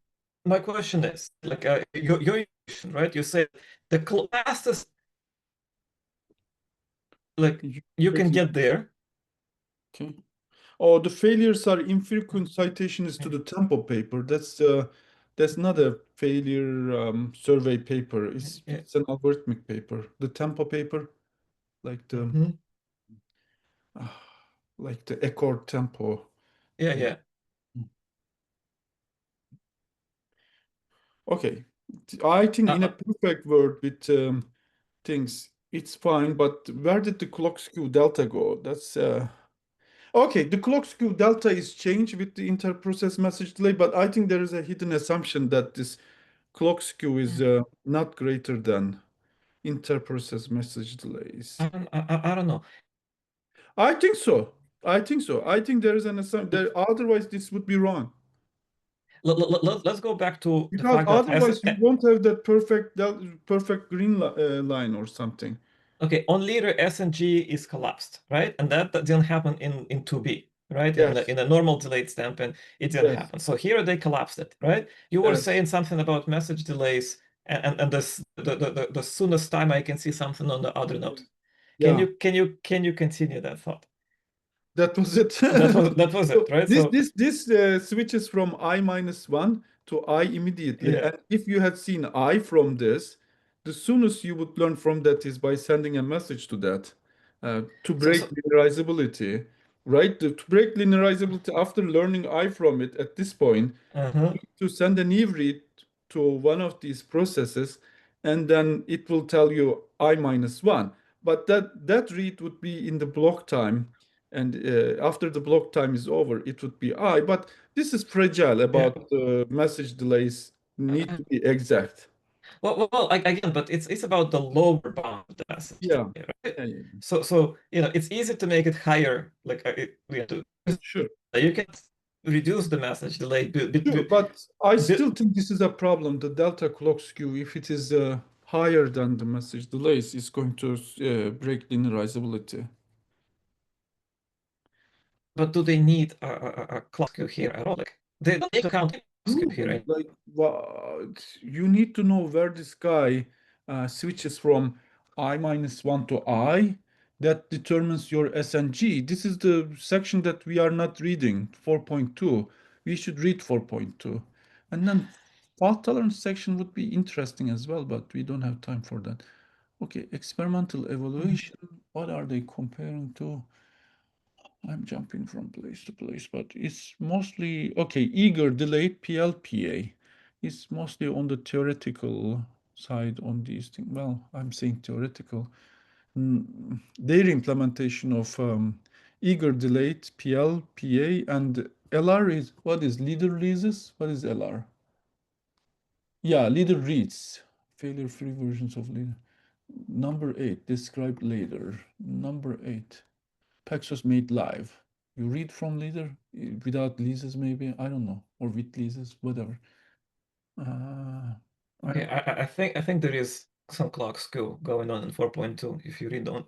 my question is like your equation, right? You say the fastest like you can Breaking. get there. Okay. Oh, the failures are infrequent citations to the tempo paper. That's not a failure survey paper. It's Yeah. it's an algorithmic paper. The tempo paper, like the Mhm. ah, like the accord tempo Yeah, paper. yeah. Okay, I think in a Uh, perfect world with things, it's fine. But where did the clock skew delta go? That's Okay, the clock skew delta is changed with the inter-process message delay, but I think there is a hidden assumption that this clock skew is not greater than inter-process message delays. I don't know. I think so. I think so. I think there is an assumption that otherwise this would be wrong. Let's go back to the Because fact that otherwise you won't have that perfect green line or something. okay, on leader S and G is collapsed, right? And that didn't happen in 2B, right? Yes, In a normal delayed stamping, it didn't yes, happen. So here they collapsed it, right? You were yes. saying something about message delays and this the soonest time I can see something on the other node. Yeah. Can you continue that thought? That was it. That was So it, right? this So this this switches from I minus one to I immediately. yeah. And if you had seen I from this, the soonest you would learn from that is by sending a message to that to So break so linearizability, right? To break linearizability after learning I from it at this point, uh-huh. to send an read to one of these processes, and then it will tell you I minus one. But that read would be in the block time, and after the block time is over, it would be I. But this is fragile Yeah. about message delays need to be exact. Well, again, but it's about the lower bound of the message, Yeah, right? yeah, yeah. So it's easy to make it higher, like Sure, you can reduce the message delay. sure. But I still think this is a problem. The delta clock skew, if it is higher than the message delays, is going to break linearizability. But do they need a clock skew here at all? Like they don't need to count skew here. Right? Like, you need to know where this guy switches from I minus one to I. That determines your SNG. This is the section that we are not reading, 4.2. We should read 4.2. And then fault tolerance section would be interesting as well, but we don't have time for that. Okay, experimental evaluation. What are they comparing to? I'm jumping from place to place, but it's mostly okay. Eager delayed PLPA is mostly on the theoretical side on these things. Well, I'm saying theoretical. Their implementation of eager delayed PLPA and LR is what is leader releases? What is LR? Yeah, leader reads. Failure free versions of leader. Number 8, described later. Number 8. Paxos made live. You read from leader without leases, maybe. I don't know, or with leases, whatever. I Okay, don't. I think there is some clock skew going on in 4.2 if you read on.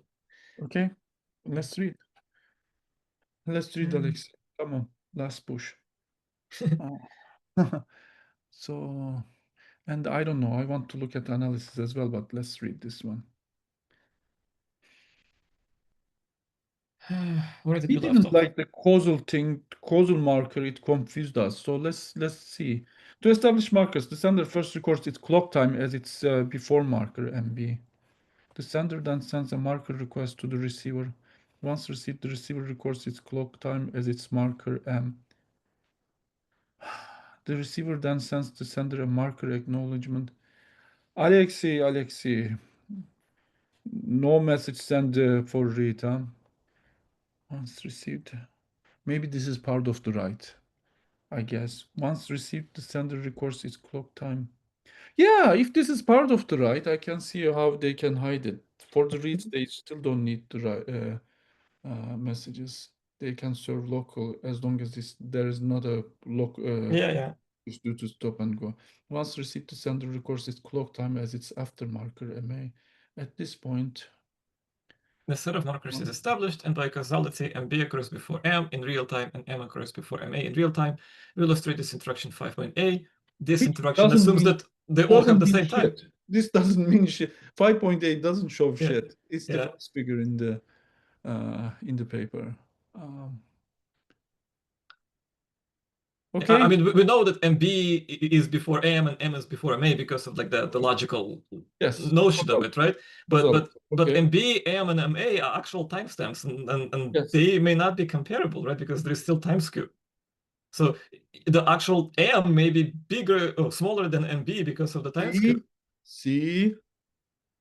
Okay, let's read. Let's read, Mm. Alex. Come on, last push. Uh, so, and I don't know. I want to look at analysis as well, but let's read this one. Where did We we left didn't off? like the causal thing, causal marker. It confused us. So let's see. To establish markers, the sender first records its clock time as its before marker MB. The sender then sends a marker request to the receiver. Once received, the receiver records its clock time as its marker M. The receiver then sends the sender a marker acknowledgement. Aleksey, no message sent for read, huh? Once received, maybe this is part of the write, I guess. Once received, the sender records its clock time. Yeah, if this is part of the write, I can see how they can hide it. For the reads, they still don't need to write. Messages. They can serve local as long as there is not a Yeah. is due to stop and go. Once received, the sender records its clock time as its after marker MA. At this point, The set of markers is established, and by causality, MB occurs before M in real time and M occurs before MA in real time. We illustrate this interaction 5.A. This which interaction doesn't assumes mean that they all have the mean same time. shit. This doesn't mean shit. 5.8 doesn't show Yeah, shit. It's the yeah. first figure in the paper. Um, I okay. mean, we know that MB is before M and M is before MA because of like the logical Yes. notion of Causality. it, right? But Okay. MB, M, and MA are actual timestamps, and Yes. they may not be comparable, right? Because there is still time skew. So the actual M may be bigger or smaller than MB because of the time skew. See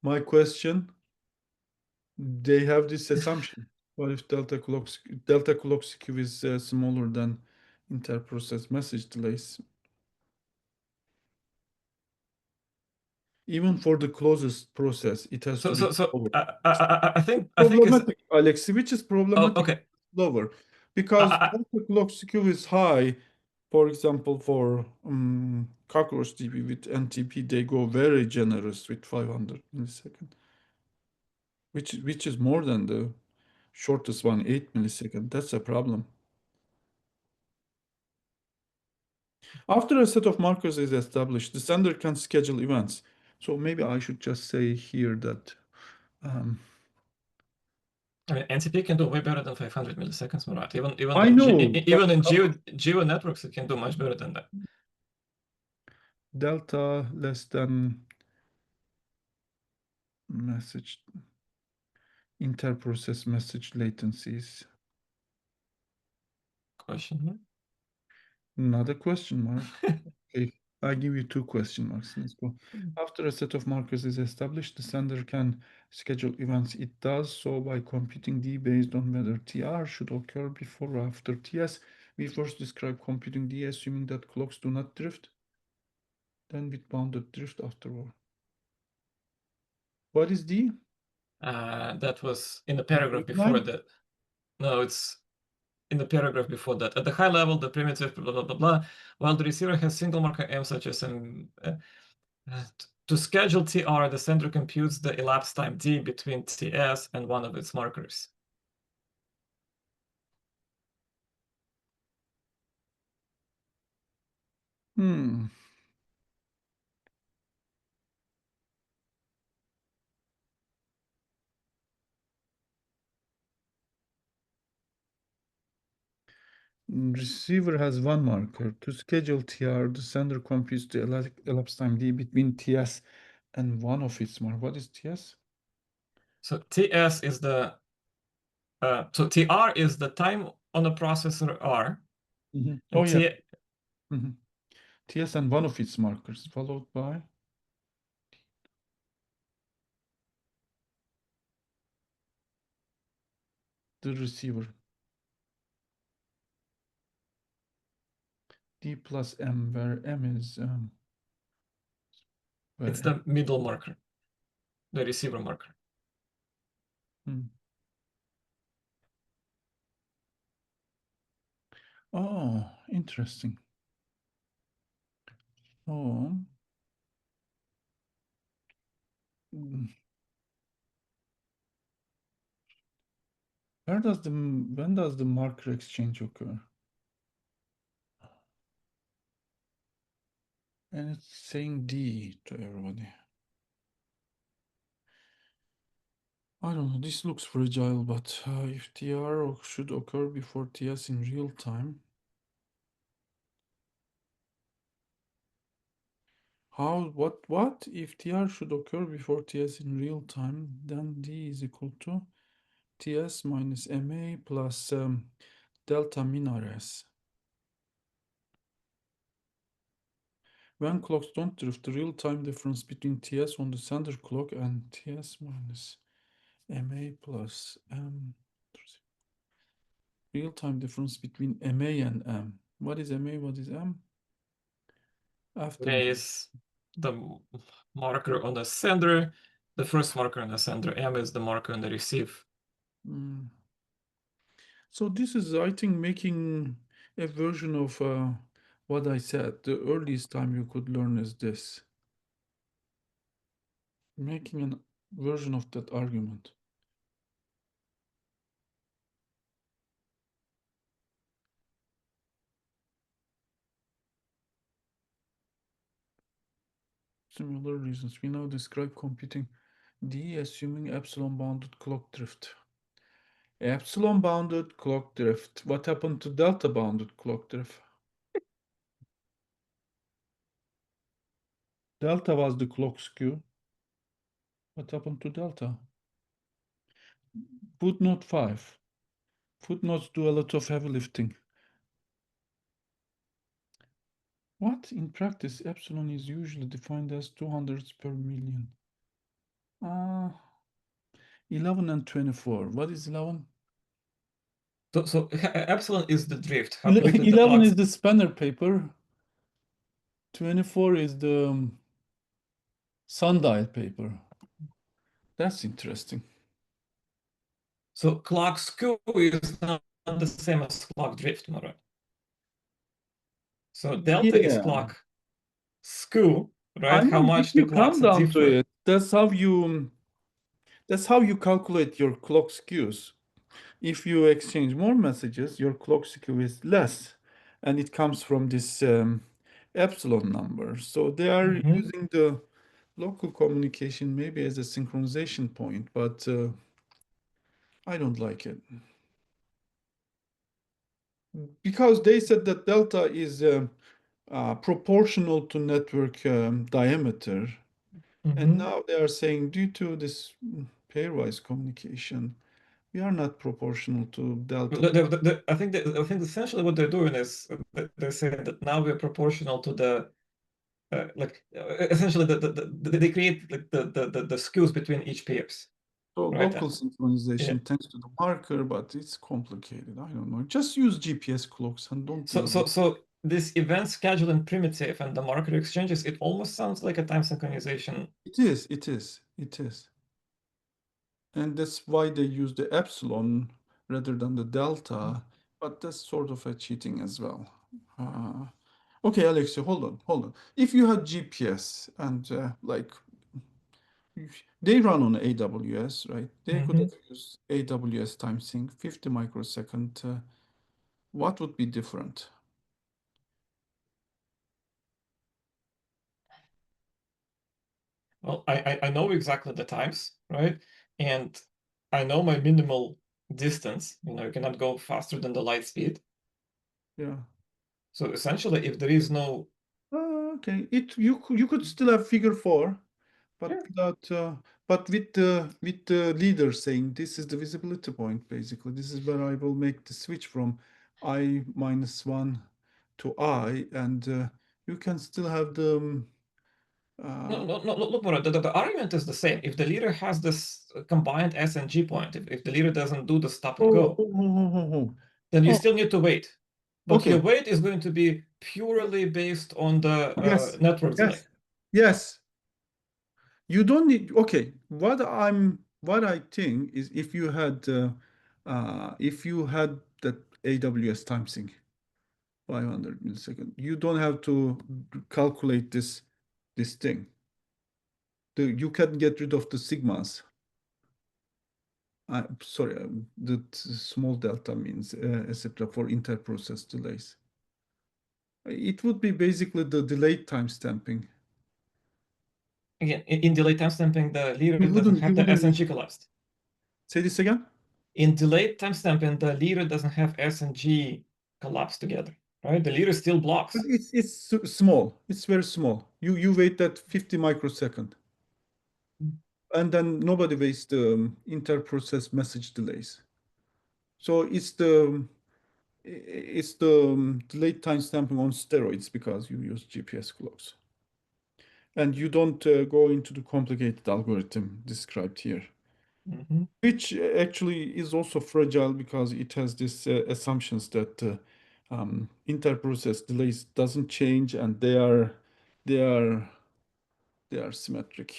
my question. They have this assumption. What if delta clock skew is smaller than inter-process message delays? Even for the closest process, it has to be slower. I think it's Problematic, Aleksey, which is problematic. okay. Slower, because I- delta clock skew is high. For example, for cockroach DB with NTP, they go very generous with 500 millisecond, which is more than the shortest one, 8 millisecond. That's a problem. After a set of markers is established, the sender can schedule events. So maybe I should just say here that I mean, NTP can do way better than 500 milliseconds, Murat. Even I know, even in geo networks, it can do much better than that. delta less than message inter-process message latencies. Question mark? Not a question mark. Okay, I give you 2 question marks. Let's go. After a set of markers is established, the sender can schedule events. It does so by computing D based on whether TR should occur before or after TS. We first describe computing D assuming that clocks do not drift, then with bounded drift afterward. What is D? That was in the paragraph before that. No, it's in the paragraph before that. At the high level, the primitive blah blah blah blah. While the receiver has single marker M, such as to schedule TR, the sender computes the elapsed time D between TS and one of its markers. Receiver has one marker. To schedule TR, the sender computes the elapsed time D between TS and one of its markers. What is TS? So TS is the so TR is the time on a processor R. Oh, yeah. TS and one of its markers, followed by the receiver. D plus M, where M is it's the middle marker, the receiver marker. Oh, interesting. Oh. When does the marker exchange occur? And it's saying D to everybody. I don't know, this looks fragile, but if TR should occur before TS in real time, what? If TR should occur before TS in real time, then D is equal to TS minus MA plus delta min RS. When clocks don't drift, the real-time difference between TS on the sender clock and TS minus MA plus M. Real-time difference between MA and M. What is MA? What is M? MA is the marker on the sender, the first marker on the sender. M is the marker on the receive. So this is, I think, making a version of what I said. The earliest time you could learn is this. Making a version of that argument. Similar reasons. We now describe computing D assuming epsilon bounded clock drift. Epsilon bounded clock drift. What happened to delta bounded clock drift? Delta was the clock skew. What happened to delta? Footnote 5. Footnotes do a lot of heavy lifting. What? In practice, epsilon is usually defined as 200 per million. 11 and 24. What is 11? So epsilon is the drift, how quickly the 11 clocks. is the spanner paper. 24 is the sundial paper. That's interesting. So clock skew is not the same as clock drift, Murat. So delta is Yeah. clock skew, I right? How know if much the you come clocks down to differ. it, that's how you calculate your clock skews. If you exchange more messages, your clock skew is less, and it comes from this epsilon number. So they are Mhm. using the local communication maybe as a synchronization point, but I don't like it because they said that delta is proportional to network diameter, and Mhm. now they are saying due to this pairwise communication, we are not proportional to delta. I think essentially what they're doing is they're saying that now we're proportional to the essentially they create like the skews between each pairs, So right? local Yeah. synchronization thanks to the marker, but it's complicated. I don't know. Just use GPS clocks and don't So deal with. this event scheduling primitive and the marker exchanges, it almost sounds like a time synchronization. It is, it is, it is. And that's why they use the epsilon rather than the delta, but that's sort of a cheating as well. Uh, okay, Alexei, hold on. If you had GPS and like they run on AWS, right? They could Mhm. have used AWS time sync 50 microsecond. What would be different? Well, I know exactly the times, right? And I know my minimal distance. You cannot go faster than the light speed. Yeah. So essentially, if there is no, Okay. You could still have figure four, but yeah, without but with the leader saying this is the visibility point basically. This is where I will make the switch from I minus one to I, and you can still have the no, look, Murat, the argument is the same. If the leader has this combined S and G point, if the leader doesn't do the stop and oh, go, oh, oh, oh, oh, then you oh. still need to wait. But your Okay. wait is going to be purely based on the Yes. network delay. Yes. Yes. You don't need, okay, what I think is if you had that AWS time sync 500 millisecond, you don't have to calculate this thing. You can get rid of the sigmas. Sorry, the small delta means etc. for inter-process delays. It would be basically the delayed time stamping. Again, in delayed timestamping, the leader You doesn't wouldn't have you the wouldn't S and need, G collapsed. say this again? In delayed timestamping, the leader doesn't have S and G collapsed together, right? The leader still But blocks. it's small. It's very small. You wait that 50 microsecond, and then nobody waits the inter-process message delays. So it's the delayed timestamping on steroids because you use GPS clocks, and you don't go into the complicated algorithm described here, Mhm. which actually is also fragile because it has this assumptions that inter-process delays doesn't change and they are they are symmetric,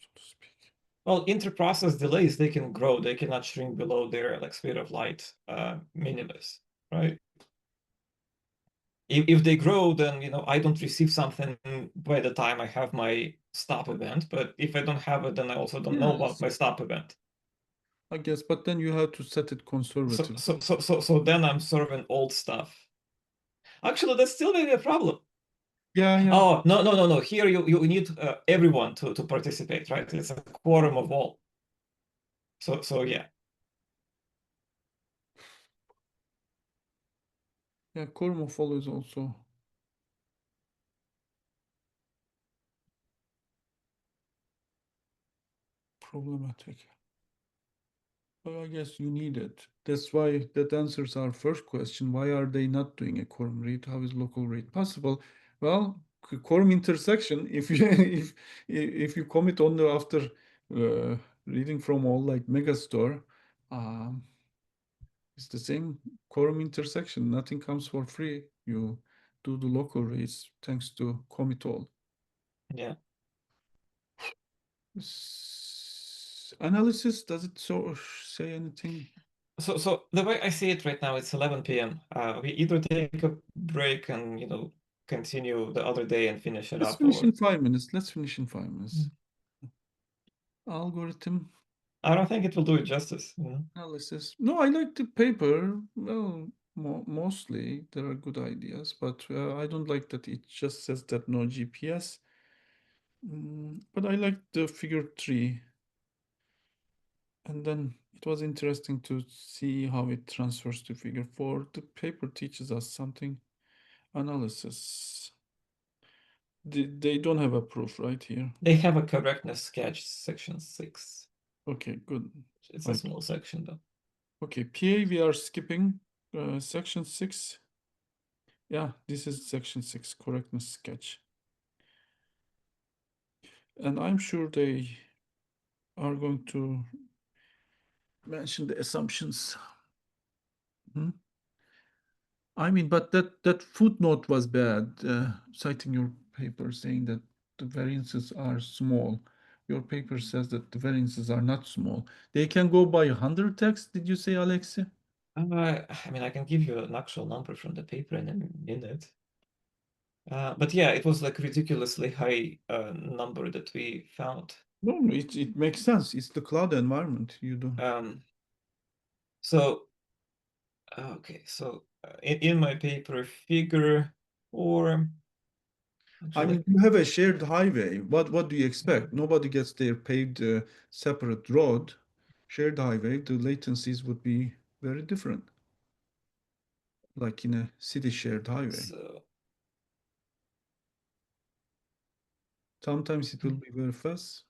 so to speak. Well, inter-process delays, they can grow. They cannot shrink below their like speed of light minimus, right? If they grow, then I don't receive something by the time I have my stop event. But if I don't have it, then I also don't know about Yes, my stop event. I guess, but then you have to set it So conservative. so so so so then I'm serving old stuff. Actually, that's still maybe a problem. Yeah, yeah, Oh, no, no, no, no. Here you need everyone to participate, right? It's a quorum of all. So yeah. yeah. Kormo follows also problematic. Well, I guess you need it. That's why that answers our first question. Why are they not doing a quorum read? How is local read possible? Well, quorum intersection, if you if you commit only after reading from all like Megastore, um, It's the same quorum intersection. Nothing comes for free. You do the local reads thanks to commit all. Yeah. Analysis, does it say anything? So the way I see it right now, it's 11 p.m. We either take a break and continue the other day and finish it Let's up, finish in or 5 minutes. Let's finish in 5 minutes. Algorithm I don't think it will do it justice. analysis. No, I like the paper. Well, mostly there are good ideas, but I don't like that it just says that no GPS. But I like the figure 3. And then it was interesting to see how it transfers to figure 4. The paper teaches us something. Analysis. They don't have a proof right here. They have a correctness sketch, section 6. Okay, good. It's a Like, small section though. okay, PA we are skipping section 6. Yeah, this is section 6, correctness sketch. And I'm sure they are going to mention the assumptions. Hmm? I mean, but that footnote was bad, citing your paper saying that the variances are small. Your paper says that the variances are not small. They can go by 100 text, did you say, Aleksey? I mean, I can give you an actual number from the paper in a minute. But yeah, it was like ridiculously high number that we found. No, it makes sense. It's the cloud environment. You do. So okay, so in my paper, figure 4. I Actually, mean, you have a shared highway. What do you expect? Nobody gets their paved separate road. Shared highway, the latencies would be very different, like in a city shared highway. so Sometimes it will be very fast.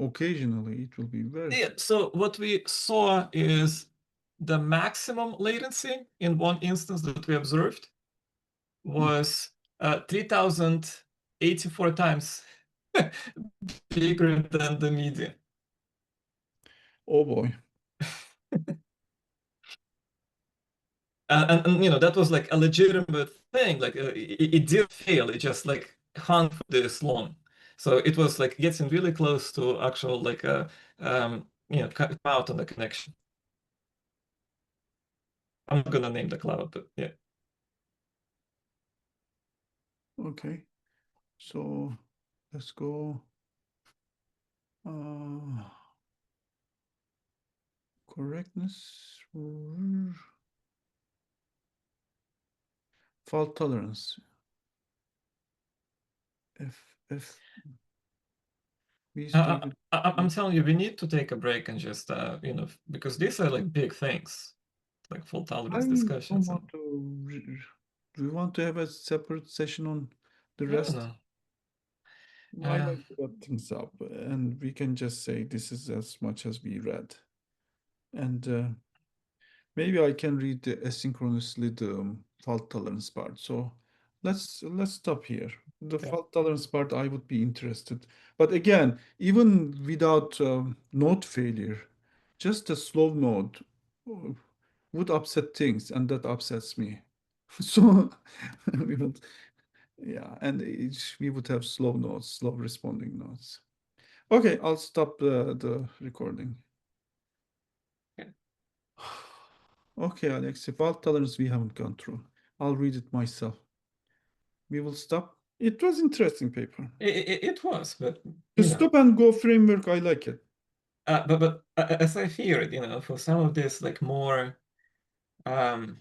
Occasionally, it will be very yeah, slow. so what we saw is the maximum latency in one instance that we observed Okay. was 3084 times bigger than the median. Oh boy. And that was like a legitimate thing. Like it did fail. It just like hung for this long. So it was like getting really close to actual like a cut out on the connection. I'm not gonna name the cloud, but yeah. Okay. So let's go. Uh, correctness. Fault tolerance. If we I, stated. I'm telling you, we need to take a break and just because these are like big things, like fault I tolerance don't discussions and want to. Do we want to have a separate session on the I don't rest? know. No, I Uh, like to wrap things up, and we can just say this is as much as we read. And maybe I can read asynchronously the fault tolerance part. So let's stop here. The yeah. fault tolerance part I would be interested. But again, even without node failure, just a slow node uh, would upset things, and that upsets me. So we would, yeah, and we would have slow nodes, slow responding nodes. Okay, I'll stop the recording. Yeah. Okay, Alex, fault tolerance we haven't gone through. I'll read it myself. We will stop. It was interesting paper. It was, but The you know, stop and go framework, I like it. but as I feared, for some of this like more um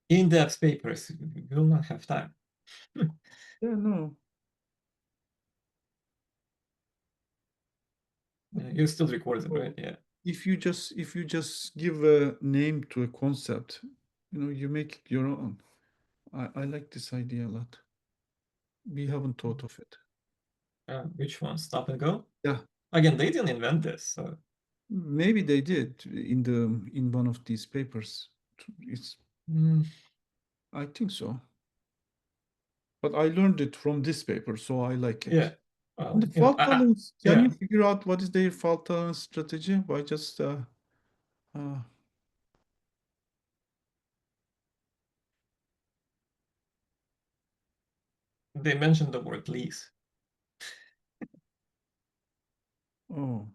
in-depth papers, we will not have time. Yeah, no. You're still recording, right? Oh, Yeah. if you just give a name to a concept, you make it your own. I like this idea a lot. We haven't thought of it. Which one? Stop and go? Yeah, Again, they didn't invent this, so maybe they did in one of these papers. It's mm, I think so. But I learned it from this paper, so I like it. yeah. And the Well, fault tolerance, can you yeah. figure out what is their fault tolerance strategy by just uh, They mentioned the word lease. Oh.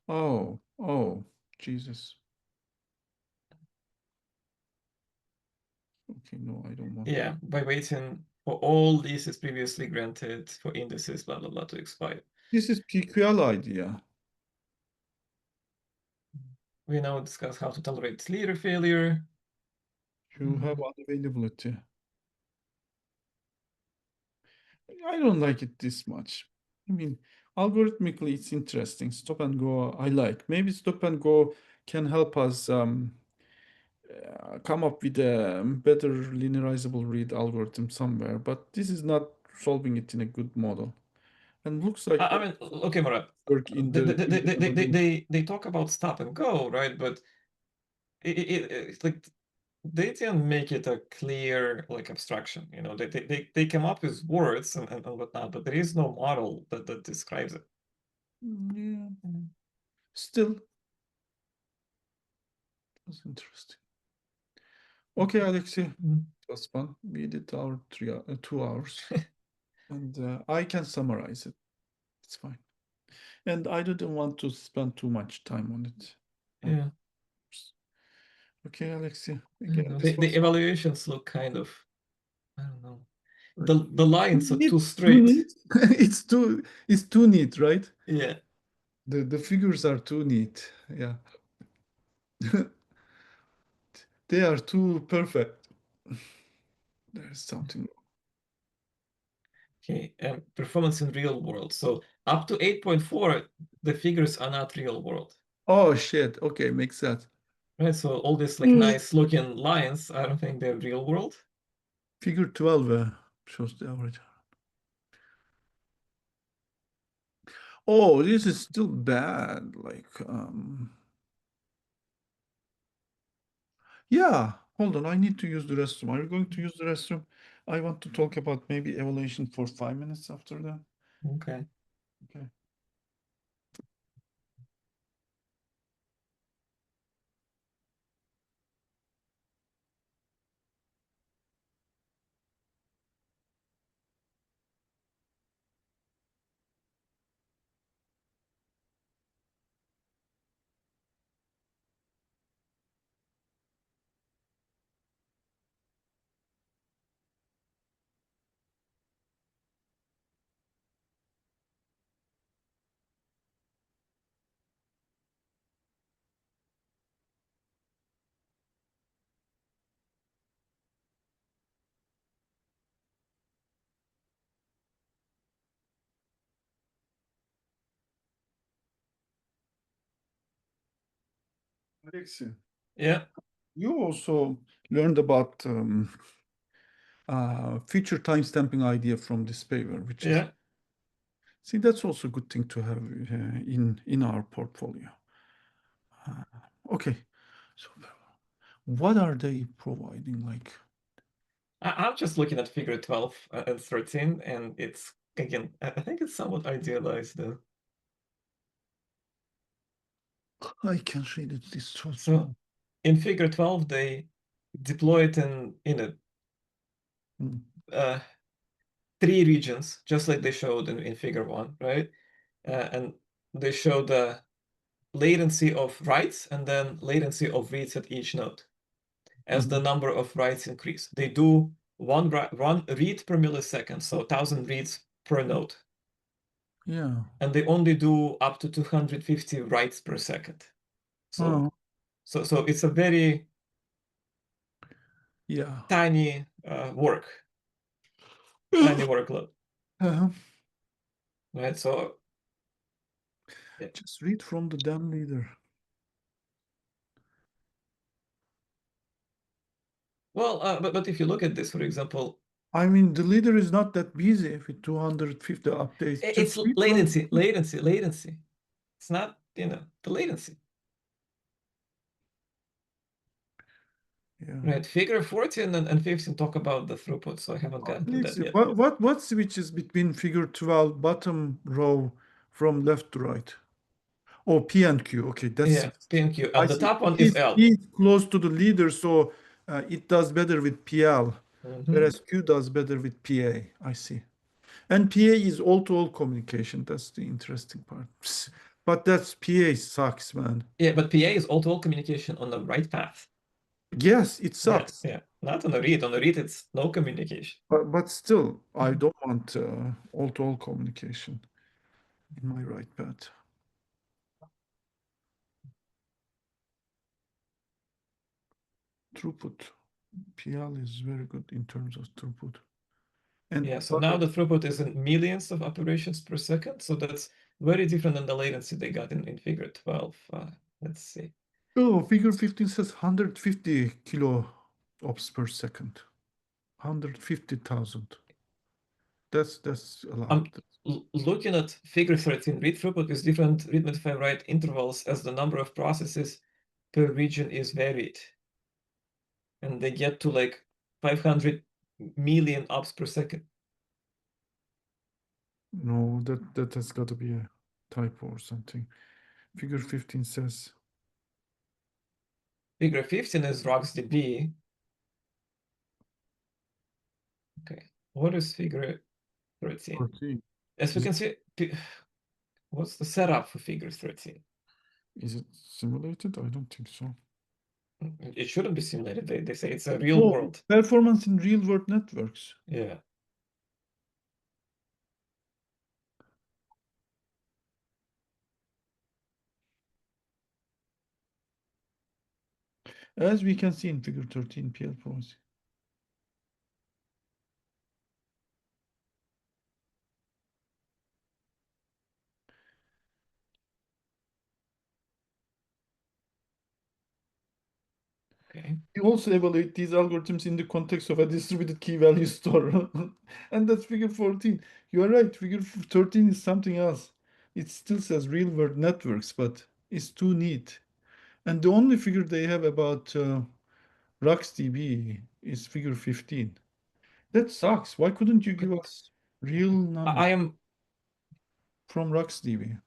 Oh, Jesus. Okay, no, I don't want. Yeah, by waiting for all leases previously granted for indices, blah, blah, blah, to expire. This is PQL idea. We now discuss how to tolerate leader failure. You have unavailability. I don't like it this much. I mean, algorithmically, it's interesting. Stop and go, I like. Maybe stop and go can help us come up with a better linearizable read algorithm somewhere, but this is not solving it in a good model. And looks like I mean, okay, Murat, work in the they talk about stop and go, right? But it's like they didn't make it a clear like abstraction. You know, they come up with words and whatnot, but there is no model that describes it. Yeah. Still, that's interesting. Okay, Alexei, it was fun. We did our 2 hours, and I can summarize it. It's fine. And I didn't want to spend too much time on it. Yeah. Okay, Alexei. I Again, don't know. this The was evaluations look kind of, I don't know. like The lines are neat, too too straight. neat. It's too neat, right? Yeah. The figures are too neat. Yeah. They are too perfect. There's something wrong. Okay. Performance in real world. So up to 8.4, the figures are not real world. Oh shit. Okay, makes sense. Right. So all these like nice looking lines, I don't think they're real world. Figure 12 shows the average. Oh, this is still bad. Like, yeah, hold on. I need to use the restroom. Are you going to use the restroom? I want to talk about maybe evaluation for 5 minutes after that. Okay. Okay. Alexei, Yeah. you also learned about feature timestamping idea from this paper, which is, Yeah. see, that's also a good thing to have in our portfolio. Okay, so what are they providing? Like, I'm just looking at figure 12 and 13, and it's again, I think it's somewhat idealized though. I can read it. This so So small. in figure 12, they deploy it in a Mm. 3 regions, just like they showed in figure 1, right? And they show the latency of writes and then latency of reads at each node as the number of writes increase. They do one read per millisecond, so 1,000 reads per node. Yeah. And they only do up to 250 writes per second. So Oh, so it's a very yeah. tiny tiny workload, Uh, right? So yeah. just read from the damn leader. Well, but if you look at this, for example, I mean, the leader is not that busy with 250 updates. it's Just read from. latency. It's not, the latency. Yeah. Right, figure 14 and 15 talk about the throughput, so I haven't gotten to that Alex, yet. what switches between figure 12 bottom row from left to right? Oh, P and Q. Okay, that's Yeah, P and Q, I and the see. top one is L. He's close to the leader, so it does better with PL. whereas Q does better with PA. I see. And PA is all-to-all communication. That's the interesting part. But that's PA sucks, man. Yeah, but PA is all-to-all communication on the right path. Yes, it Yeah, sucks. yeah. Not on the read. On the read, it's no communication. But still, I don't want all-to-all communication in my right path. Throughput. PL is very good in terms of throughput. And Yeah, so now the throughput is in millions of operations per second. So that's very different than the latency they got in figure 12. Let's see. oh, figure 15 says 150 kilo ops per second. 150,000. That's a lot. Looking at figure 13, read throughput is different read modify write intervals as the number of processes per region is varied. And they get to like 500 million ops per second. No, that has got to be a typo or something. Figure 15 says Figure 15 is RocksDB. Okay, what is figure 13? 14. As we Is, can see, what's the setup for figure 13? is it simulated? I don't think so. It shouldn't be simulated. They say it's a real Oh, world. performance in real world networks. Yeah. As we can see in figure 13, PL policy. Okay. We also evaluate these algorithms in the context of a distributed key value store. And that's figure 14. You are right, figure 13 is something else. It still says real world networks, but it's too neat. And the only figure they have about RuxDB is figure 15. That sucks. Why couldn't you give us real numbers I am from RuxDB?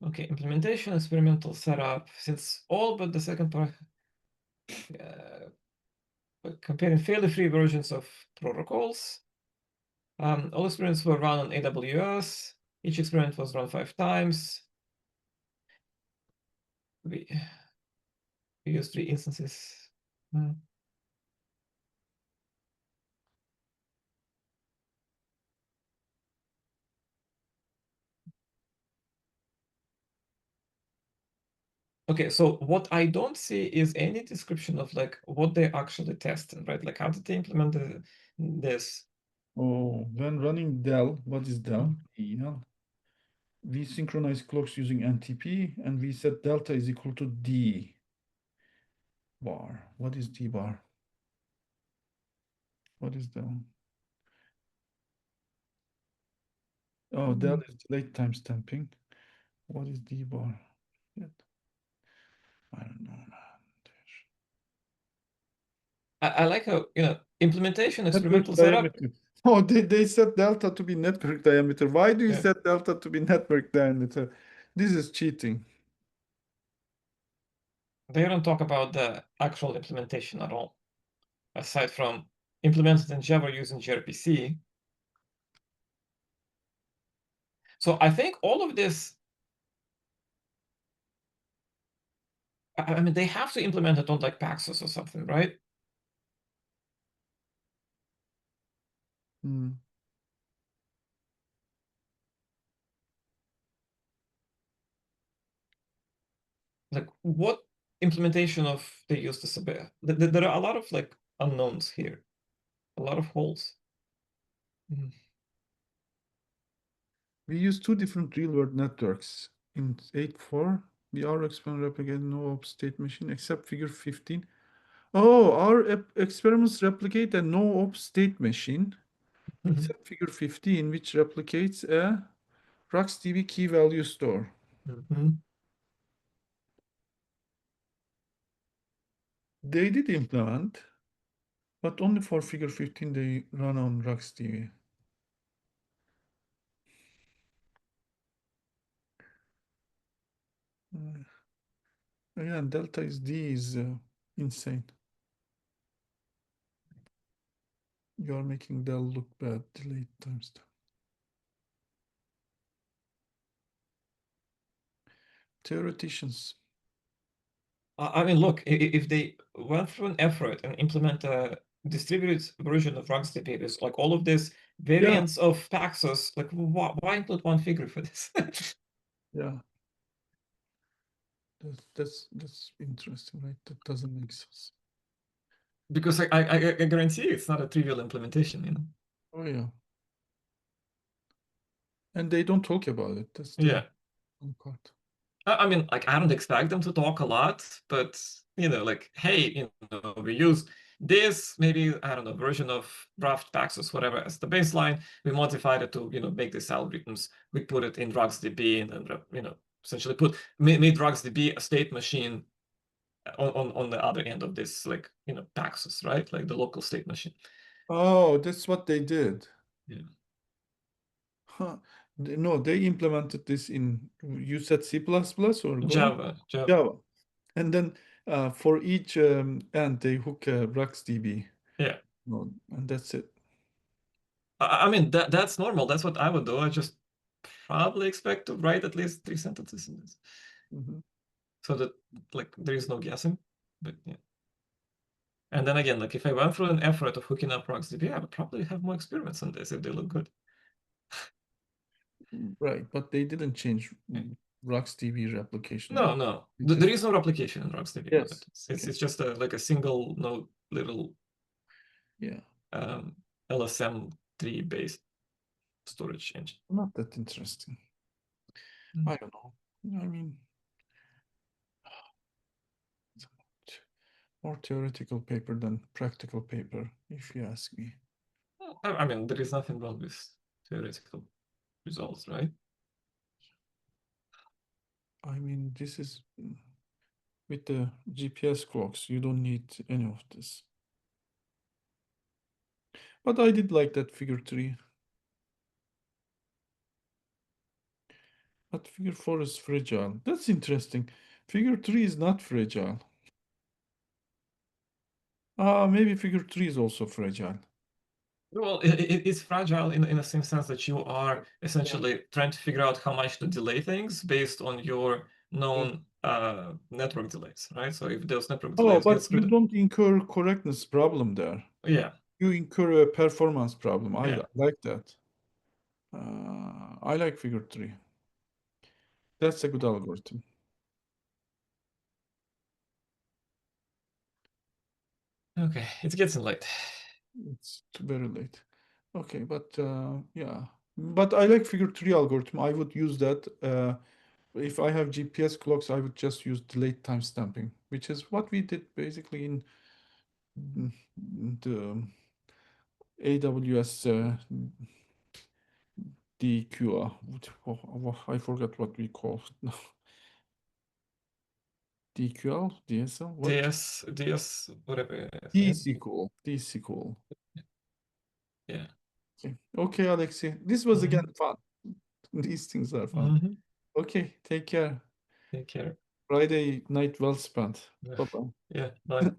okay. Implementation, experimental setup. Since all but the second part, comparing fairly free versions of protocols. All experiments were run on AWS. Each experiment was run 5 times. We used 3 instances. Okay, so what I don't see is any description of like what they actually tested, right? Like how did they implement this? Oh, when running Dell, what is Dell? DL. We synchronize clocks using NTP and we set delta is equal to D bar. What is D bar? What is Dell? Oh, Dell is delayed time stamping. What is D bar? Yet. I don't know, man. I like how, implementation, Network experimental setup. diameter. Oh, they set delta to be network diameter. Why do you Yeah. set delta to be network diameter? This is cheating. They don't talk about the actual implementation at all, aside from implemented in Java using gRPC. So I think all of this, I mean, they have to implement it on like Paxos or something, right? Hmm. Like what implementation of they use this a bit? There are a lot of like unknowns here, a lot of holes. We use two different real-world networks. In 8.4, we are experiment replicate no op state machine except figure 15. Oh, our experiments replicate a no op state machine except figure 15, which replicates a RuxDB key value store. They did implement, but only for figure 15 they run on RuxDB. Again, delta is D is insane. You are making del look bad. Delayed timestamp. Theoreticians. I mean, look, if they went through an effort and implement a distributed version of RuxDB with like all of these variants of Paxos, like why include one figure for this? Yeah. That's interesting, right? That doesn't make sense. Because I guarantee it's not a trivial implementation, you know. Oh yeah. And they don't talk about it. That's the Yeah. fun part. I mean, like, I don't expect them to talk a lot, but, you know, like, hey, you know, we use this, maybe, I don't know, version of draft Paxos, whatever, as the baseline. We modified it to, you know, make these algorithms. We put it in RuxDB and then, you know, essentially made RuxDB a state machine on the other end of this, like, you know, Paxos, right? Like the local state machine. Oh, that's what they did. Yeah. Huh. No, they implemented this in, you said C++ or Go? Java. Java. And then for each end, they hook a RuxDB. Yeah. No, and that's it. I mean, that's normal. That's what I would do. I just probably expect to write at least 3 sentences in this. Mhm. So that like there is no guessing. But yeah. And then again, like if I went through an effort of hooking up RuxDB, I would probably have more experiments on this if they look good. Right, but they didn't change Yeah. RuxDB replication, No, right? no. They There just, is no replication in RuxDB, Murat. yes. It's Okay. it's just like a single node little Yeah, LSM tree based storage engine. not that interesting. Mm. I don't know. I mean, it's more theoretical paper than practical paper, if you ask me. I mean, there is nothing wrong with theoretical results, right? I mean, this is with the GPS clocks, you don't need any of this. But I did like that figure 3. But figure 4 is fragile. That's interesting. Figure 3 is not fragile. Maybe figure 3 is also fragile. Well, it's fragile in the same sense that you are essentially trying to figure out how much to delay things based on your known network delays, right? So if those network Oh, delays get but you screwed, don't incur correctness problem there. yeah. You incur a performance problem. I Yeah. like that. I like figure 3. That's a good algorithm. Okay, it's getting late. It's very late. Okay, but yeah. But I like figure 3 algorithm. I would use that. If I have GPS clocks, I would just use delayed time stamping, which is what we did basically in the AWS DQR. I forgot what we call it. DQL, DSL, what? DS, whatever it is, right? DSQL, DSQL. Yeah. Okay, Alexey, this was Mhm. again fun. These things are fun. Mhm. Okay, take care. Take care. Friday night well spent. Yeah. Bye bye. Yeah, bye.